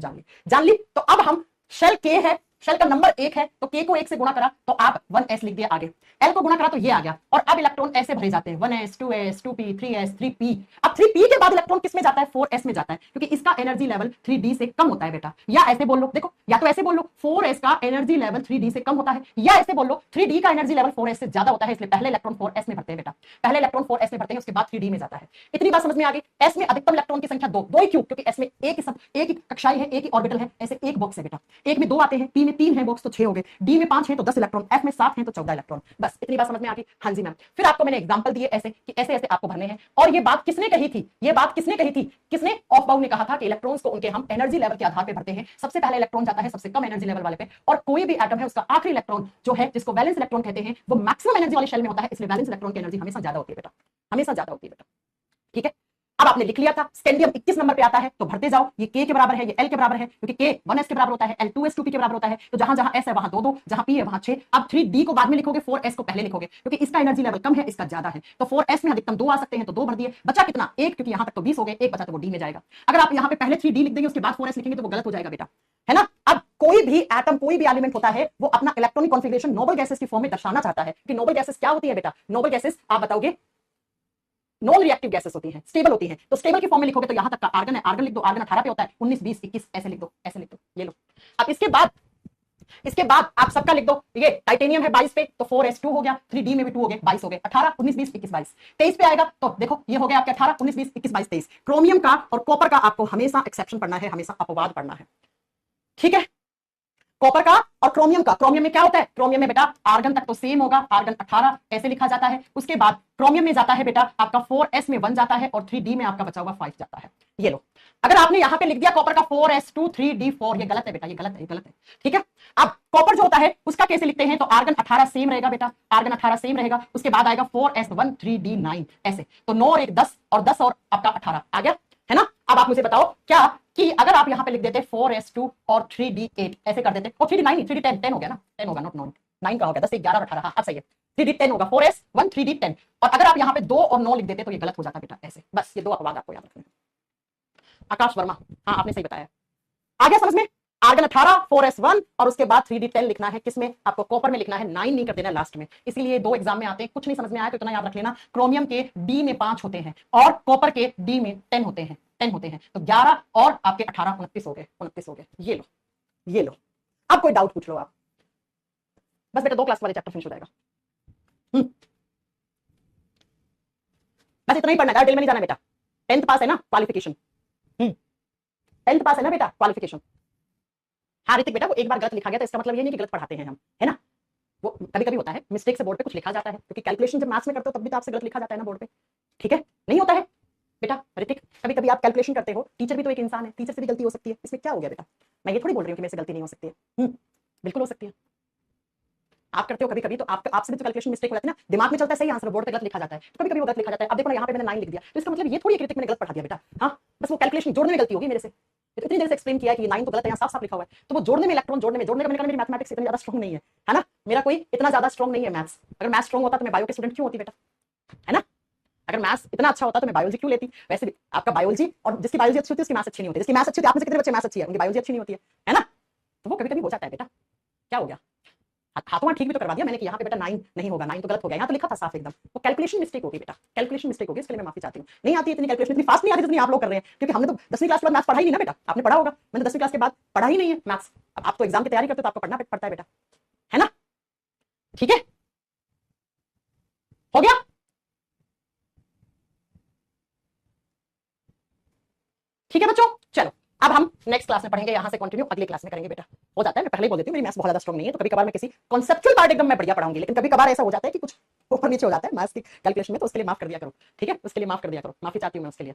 A: जान ली। तो अब हम शेल K है, शेल का नंबर 1 है, तो K को 1 से गुणा करा तो आप 1s लिख दिया आगे, L को गुणा करा तो ये आ गया, और अब इलेक्ट्रॉन ऐसे भरे जाते हैं 1s 2s 2p 3s 3p। अब 3p के बाद इलेक्ट्रॉन किस में जाता है? 4s में जाता है, क्योंकि इसका एनर्जी लेवल 3d से कम होता है बेटा। या ऐसे बोल लो, देखो या तो ऐसे बोल लो 4s का एनर्जी लेवल 3d से कम होता है, या ऐसे बोल लो 3d का एनर्जी लेवल 4s से ज्यादा होता है, इसलिए पहले इलेक्ट्रॉन 4s में भरते हैं बेटा, पहले इलेक्ट्रॉन 4s में भरते हैं, उसके बाद 3d में जाता है। इतनी बात समझ में आ गई? s में अधिकतम इलेक्ट्रॉन की संख्या 2 ही क्यों? क्योंकि s में एक ही कक्षाएं है, एक ही ऑर्बिटल है, ऐसे एक बॉक्स है बेटा, एक में 2 आते हैं, p में 3 है बॉक्स तो 6 हो गए, डी में 5 है तो 10 इलेक्ट्रॉन, एफ में 7 है तो 14 इलेक्ट्रॉन। बस इतनी बात समझ में आ गई? हाँ जी मैम। फिर आपको मैंने एग्जांपल दिए ऐसे कि ऐसे ऐसे आपको भरने हैं। और ये बात किसने कही थी? ये बात किसने कही थी? किसने? ऑफबाउ ने कहा था कि इलेक्ट्रॉन्स को उनके हम एनर्जी लेवल के आधार पर भरते हैं। सबसे पहले इलेक्ट्रॉन जाता है सबसे कम एनर्जी लेवल वाले पे, और कोई भी एटम है उसका आखिरी इलेक्ट्रॉन जो है, जिसको वैलेंस इलेक्ट्रॉन कहते हैं, वो मैक्सिमम एनर्जी वाले शेल में होता है। इसलिए वैलेंस इलेक्ट्रॉन की एनर्जी हमेशा ज्यादा होती है बेटा, हमेशा ज्यादा होती है बेटा। ठीक है, अब आपने लिख लिया था स्कैंडियम 21 नंबर पे आता है, तो भरते जाओ। ये K के बराबर है, ये L के बराबर है, क्योंकि K 1s के बराबर होता है, L 2s2p के बराबर होता है। तो जहां जहां S है वहां 2 2, जहां P है वहां 6। अब 3D को बाद में लिखोगे, 4s को पहले लिखोगे, क्योंकि इसका एनर्जी लेवल कम है, इसका ज्यादा है। तो 4s में अधिकतम 2 आ सकते हैं, तो 2 भर दिए। बचा कितना? 1, क्योंकि यहां तक तो 20 हो गए, 1 बचा तो वो D में जाएगा। अगर आप यहां पे पहले 3D लिख देंगे उसके बाद 4s लिखेंगे तो वो गलत हो जाएगा बेटा, है ना। अब कोई भी एटम, कोई भी एलिमेंट होता है, वो अपना इलेक्ट्रॉनिक कॉन्फिगरेशन नोबल गैसेस की फॉर्म में दर्शाना चाहता है। कि नोबल गैसेस क्या होती है बेटा? नोबल गैसेस आप बताओगे नॉन रिएक्टिव गैसेस होती हैं, स्टेबल होती हैं। तो स्टेबल की फॉर्म में लिखोगे तो यहां तक का आर्गन है, आर्गन लिख दो, आर्गन 18 पे होता है, 19 20 21 ऐसे लिख दो, ऐसे लिख दो, ये लो। अब इसके बाद आप सबका लिख दो। ये टाइटेनियम है 22 पे, तो 4s2 हो गया, 3D में भी 2 हो गए, 22 हो गए, 18 19 20 21 22 23 पे आएगा। तो देखो ये हो गया आपके 18 19 20 21 22 23। क्रोमियम का और कॉपर का आपको हमेशा एक्सेप्शन पढ़ना है, हमेशा अपवाद पढ़ना है। ठीक है, कॉपर का और क्रोमियम का। क्रोमियम में क्या होता है? क्रोमियम में बेटा आर्गन तक तो सेम होगा, आर्गन 18 ऐसे लिखा जाता है। उसके बाद क्रोमियम में जाता है बेटा आपका 4s में 1 जाता है, और 3D में आपका बचा हुआ 5 जाता है। ये लो, अगर आपने यहां पे लिख दिया कॉपर का 4s2 3d4, ये गलत है बेटा, ये गलत है, ये गलत है। ठीक है, अब कॉपर जो होता है उसका कैसे लिखते हैं? तो आर्गन 18 सेम रहेगा बेटा, आर्गन 18 सेम रहेगा। उसके बाद आएगा 4s1 3d9 ऐसे। तो 9 और 1 10, और 10 और आपका 18 आ गया, है ना। अब आप मुझे बताओ क्या कि अगर आप यहां पे लिख देते 4s2 और 3d8 ऐसे कर देते, और 3d9 नहीं, 3d10 10 हो गया ना, 10 होगा, नॉट 9 का हो गया, 10 11 और 18, हाँ अब सही है, 3d10 होगा, 4s1 3d10। और अगर आप यहां पे 2 और 9 लिख देते तो ये गलत हो जाता बेटा, ऐसे। बस ये 2 अपवाद आपको याद रखने हैं। आकाश वर्मा, हाँ आपने सही बताया, आ गया समझ में। आर्गन 18 4s1 और उसके बाद 3d10 लिखना है, किसमें? आपको कॉपर में लिखना है, 9 नहीं कर देना लास्ट में। इसीलिए 2 एग्जाम में आते हैं। कुछ नहीं समझ में आया तो इतना याद रख लेना, क्रोमियम के डी में 5 होते हैं और कॉपर के डी में 10 होते हैं, 10 होते हैं। तो 11 और आपके 18 29 हो गए, 29 हो गए। ये लो, ये लो। अब कोई डाउट पूछ लो आप। बस बेटा 2 क्लास वाले चैप्टर फिनिश हो जाएगा। बस इतना ही पढ़ना है, डिटेल में नहीं जाना बेटा। 10th पास है ना, क्वालिफिकेशन। 10th पास है ना बेटा, क्वालिफिकेशन। हाँ ऋतिक बेटा, वो एक बार गलत लिखा गया तो इसका मतलब ये नहीं कि गलत पढ़ाते हैं हम, है ना। वो कभी कभी होता है, मिस्टेक से बोर्ड पे कुछ लिखा जाता है, क्योंकि कैलकुलेशन जब मैथ्स में करते हो तब भी तो आपसे गलत लिखा जाता है ना बोर्ड पे। ठीक है, नहीं होता है बेटा ऋतिक, कभी कभी आप कैलकुलेशन करते हो, टीचर भी तो एक इंसान है, टीचर से भी गलती हो सकती है, इसमें क्या हो गया बेटा। मैं ये थोड़ी बोल रही हूँ कि मेरे से गलती नहीं हो सकती है, बिल्कुल हो सकती है। आप करते हो कभी कभी, तो आपसे भी तो कैलकुलेशन मिस्टेक हो जाती है ना, दिमाग में चलता है सही आंसर, बोर्ड पे गलत लिखा जाता है, तो कभी कभी वो गलत लिखा जाता है। अब देखो ना, यहाँ पे मैंने 9 लिख दिया, तो इसका मतलब ये थोड़ी ऋतिक मैंने गलत पढ़ा दिया बेटा। हाँ, बस वो कैलकुलेशन जोड़ने में गलती होगी मेरे से। तो इतनी देर से एक्सप्लेन किया कि 9 तो गलत है, यहाँ साफ साफ लिखा हुआ है। तो वो जोड़ने में, इलेक्ट्रॉन जोड़ने में, जोड़ने का मेरी मैथमेटिक्स इतनी ज्यादा स्ट्रॉन्ग नहीं है ना। मेरा कोई इतना ज्यादा स्ट्रॉन्ग नहीं है मैथ्स। अगर मैथ्स स्ट्रॉन्ग होता तो मैं बायो के स्टूडेंट क्यों होती बेटा, है ना। अगर मैथ्स इतना अच्छा होता तो मैं बायोलॉजी क्यों लेती। वैसे भी आपका बायोलॉजी, और जिसकी बायोलॉजी अच्छी होती है उसकी मैथ्स अच्छी नहीं होती, जिसकी मैथ्स अच्छी होती है, आप में से कितने बच्चे मैथ्स अच्छी है, उनकी बायोलॉजी अच्छी नहीं होती है ना। तो वो कभी कभी हो जाता है बेटा, क्या हो गया। हाथों ठीक भी तो करवा दिया मैंने कि यहाँ पे बेटा 9 नहीं होगा, 9 तो गलत हो गया, यहाँ तो लिखा था साफ एकदम। तो कैलकुलेशन मिस्टेक होगी बेटा, कैलकुलेशन मिस्टेक होगी, इसके लिए मैं माफी चाहती हूँ। नहीं आती इतनी कैलकुलेशन, इतनी फास्ट नहीं आती जितनी आप लोग कर रहे हैं, क्योंकि हमने तो 10वीं क्लास के बाद मैथ्स पढ़ा ही नहीं ना बेटा। आपने पढ़ा होगा, मैंने 10वीं क्लास के बाद पढ़ा ही नहीं है मैथ्स। अब आप तो एग्जाम की तैयारी करते हो तो आपको पढ़ना पड़ता है बेटा, है ना। ठीक है, हो गया। ठीक है बच्चों, चलो अब हम नेक्स्ट क्लास में पढ़ेंगे, यहां से कंटिन्यू अगली क्लास में करेंगे बेटा। हो जाता है, मैं पहले ही बोल देती हूँ, मेरी मैथ्स बहुत ज्यादा स्ट्रॉन्ग नहीं है, तो कभी कभार मैं किसी कॉन्सेप्चुअल पार्ट एकदम मैं बढ़िया पढ़ाऊंगी, लेकिन कभी कभार ऐसा हो जाता है कि कुछ ऊपर नीचे हो जाता है मैथ्स की कैलकुलेशन में, तो उसके लिए माफ कर दिया करो। ठीक है, उसके लिए माफ कर दिया करो, माफी चाहती हूँ मैं उसके लिए।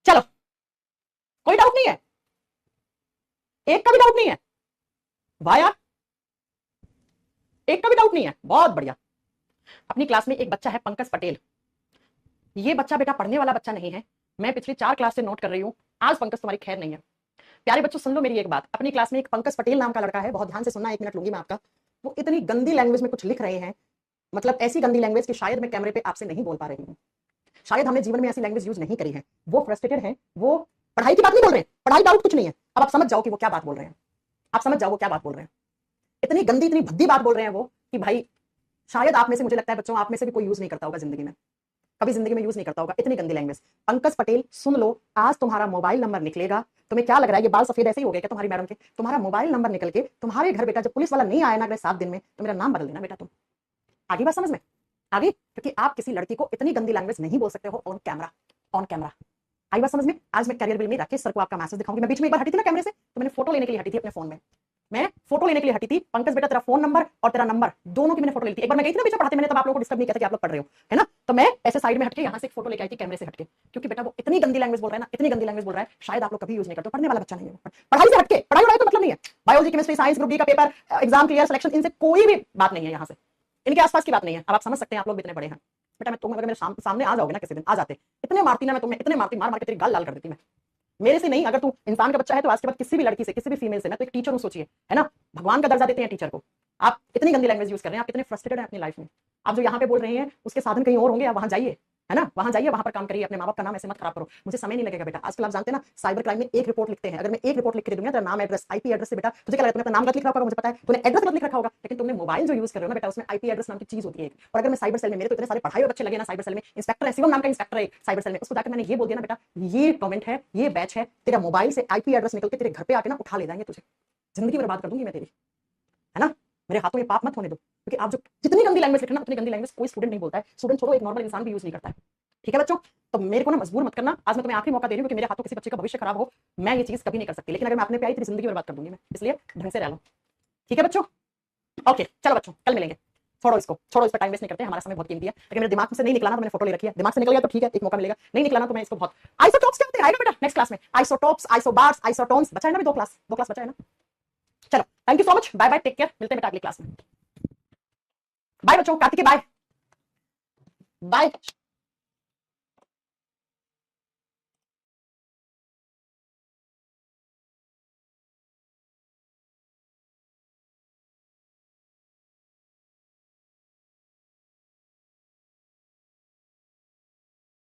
A: चलो, कोई डाउट नहीं है, एक का भी डाउट नहीं है। वाह यार, एक का भी डाउट नहीं है, बहुत बढ़िया। अपनी क्लास में एक बच्चा है पंकज पटेल, ये बच्चा बेटा पढ़ने वाला बच्चा नहीं है, मैं पिछली 4 क्लास से नोट कर रही हूँ। आज पंकज तुम्हारी खैर नहीं है। प्यारे बच्चों सुन लो मेरी एक बात, अपनी क्लास में एक पंकज पटेल नाम का लड़का है, बहुत ध्यान से सुनना, 1 मिनट लूंगी मैं आपका। वो इतनी गंदी लैंग्वेज में कुछ लिख रहे हैं, मतलब ऐसी गंदी लैंग्वेज कि शायद मैं कैमरे पे आपसे नहीं बोल पा रही हूँ, शायद हमने जीवन में ऐसी लैंग्वेज यूज नहीं करी है। वो फ्रस्ट्रेटेड है, वो पढ़ाई की बात नहीं बोल रहे हैं, पढ़ाई डाउट कुछ नहीं है। अब आप समझ जाओ कि वो क्या बात बोल रहे हैं, आप समझ जाओ वो क्या बात बोल रहे हैं। इतनी गंदी, इतनी भद्दी बात बोल रहे हैं वो कि भाई शायद आप में से, मुझे लगता है बच्चों आप में से भी कोई यूज नहीं करता होगा जिंदगी में, कभी जिंदगी में यूज नहीं करता होगा इतनी गंदी लैंग्वेज। पंकज पटेल सुन लो, आज तुम्हारा मोबाइल नंबर निकलेगा। तुम्हें क्या लग रहा है, ये बाल सफेद ऐसे ही हो गए क्या तुम्हारी मैडम के? तुम्हारा मोबाइल नंबर निकल के तुम्हारे घर बेटा, जब पुलिस वाला नहीं आया ना अगले 7 दिन में, तो मेरा नाम बदल देना बेटा तुम। आगे बात समझ में आगे, क्योंकि आप किसी लड़की को इतनी गंदी लैंग्वेज नहीं बोल सकते हो ऑन कैमरा, ऑन कैमरा। आई बात समझ में। आज मैं करियर बिल में राकेश सर को आपका मैसेज दिखाऊंगी, मैं बीच में एक बार हटी थी ना कैमरे से, तो मैंने फोटो लेने के लिए हटी थी अपने फोन में। मैं फोटो लेने के लिए हटी थी। पंकज बेटा तेरा फोन नंबर और तेरा नंबर दोनों की मैंने फोटो ली थी। एक बार मैं गई थी ना बेटा पढ़ाते, मैंने तब आप लोगों को डिस्टर्ब नहीं किया था कि आप लोग पढ़ रहे हो, है ना। तो मैं ऐसे साइड में हटके यहाँ से एक फोटो लेके आई थी कैमरे से हटके, क्योंकि बेटा वो इतनी गंदी लैंग्वेज बोल रहा है ना, इतनी गंदी लैंग्वेज बोल रहा है, शायद आप लोग कभी यूज नहीं करते, पढ़ने वाला बच्चा नहीं है, पढ़ाई से हटके, पढ़ाई उड़ाई तो मतलब नहीं है। Biology chemistry science group D का पेपर, एग्जाम क्लियर, सिलेक्शन, इनसे कोई भी बात नहीं है, यहाँ से इनके आसपास की बात नहीं है। अब आप समझ सकते हैं आप लोग इतने बड़े हैं बेटा। मैं तुम अगर मेरे सामने आ जाओगे ना किसी दिन, आ जाते, इतने मारती ना मैं तुम्हें, इतने मारती, मार मार के तेरी गाल लाल कर देती मैं। मेरे से नहीं, अगर तू इंसान का बच्चा है तो आज के बाद किसी भी लड़की से, किसी भी फीमेल से, मैं तो एक टीचर हूं, सोचिए, है ना, भगवान का दर्जा देते हैं टीचर को। आप इतनी गंदी लैंग्वेज यूज कर रहे हैं, आप कितने फ्रस्ट्रेटेड हैं अपनी लाइफ में। आप जो यहाँ पे बोल रहे हैं उसके साधन कहीं और होंगे, आप वहां जाइए, है ना, वहां जाइए, वहां पर काम करिए, अपने माँ बाप का नाम ऐसे मत खराब करो। मुझे समय नहीं लगेगा बेटा। आजकल आप जानते हैं ना, साइबर क्राइम में एक रिपोर्ट लिखते हैं, अगर मैं एक रिपोर्ट लिख के दे दूंगा, तेरा नाम, एड्रेस, आईपी एड्रेस से, बेटा तुझे क्या लगता है, तूने अपना नाम गलत लिख रखा होगा, मुझे पता है, तूने एड्रेस गलत लिख रखा होगा, लेकिन तुमने मोबाइल जो यूज कर रहे हो ना बेटा, उसमें आईपी एड्रेस नाम की चीज होती है। और अगर मैं साइबर सेल में, मेरे तो इतने सारे पढ़ाई हुए बच्चे लगे ना साइबर सेल में, इंस्पेक्टर है, शिवम नाम का इंस्पेक्टर है साइबर सेल में, उसको जाकर मैंने ये बोल दिया ना बेटा, ये कमेंट है, ये बैच है, तेरा मोबाइल से आईपी एड्रेस निकल के तेरे घर पे आके ना उठा ले जाएंगे तुझे, जिंदगी बर्बाद कर दूंगी मैं तेरी, है ना। मेरे हाथों में पाप मत होने दो, क्योंकि आप जो जितनी गंदी लैंग्वेज लिख रहे ना, उतनी गंदी लैंग्वेज कोई स्टूडेंट नहीं बोलता है। स्टूडेंट छोड़ो, एक नॉर्मल इंसान भी यूज नहीं करता है, ठीक है बच्चों। तो मेरे को ना मजबूर मत करना, आज मैं तुम्हें आखिरी मौका दे रही हूँ, क्योंकि मेरे हाथों किसी बच्चे का भविष्य खराब हो, मैं ये चीज कभी नहीं कर सकती, लेकिन अगर मैं अपने पे आई तेरी जिंदगी बर्बाद कर दूंगी मैं, इसलिए ढंग से रह लो, ठीक है बच्चों। ओके चलो बच्चों, कल मिलेंगे। छोड़ो इसको, छोड़ो, इस पर टाइम वेस्ट नहीं करते, हमारा समय बहुत कीमती है। लेकिन मेरे दिमाग से नहीं निकला ना, तो मैंने फोटो ले रखी है, दिमाग से निकल गया तो ठीक है, एक मौका मिलेगा, नहीं निकला ना तो मैं इसको बहुत। आइसोटॉप्स क्या होते हैं, आएगा बेटा नेक्स्ट क्लास में, आइसोटॉप्स, आइसोबार्स, आइसोटोन्स, बचा है ना भी दो क्लास बचा है ना। चलो thank you so much, bye bye, take care, मिलते हैं बेटा अगली क्लास में। बाय बच्चों, कार्तिके बाय बाय।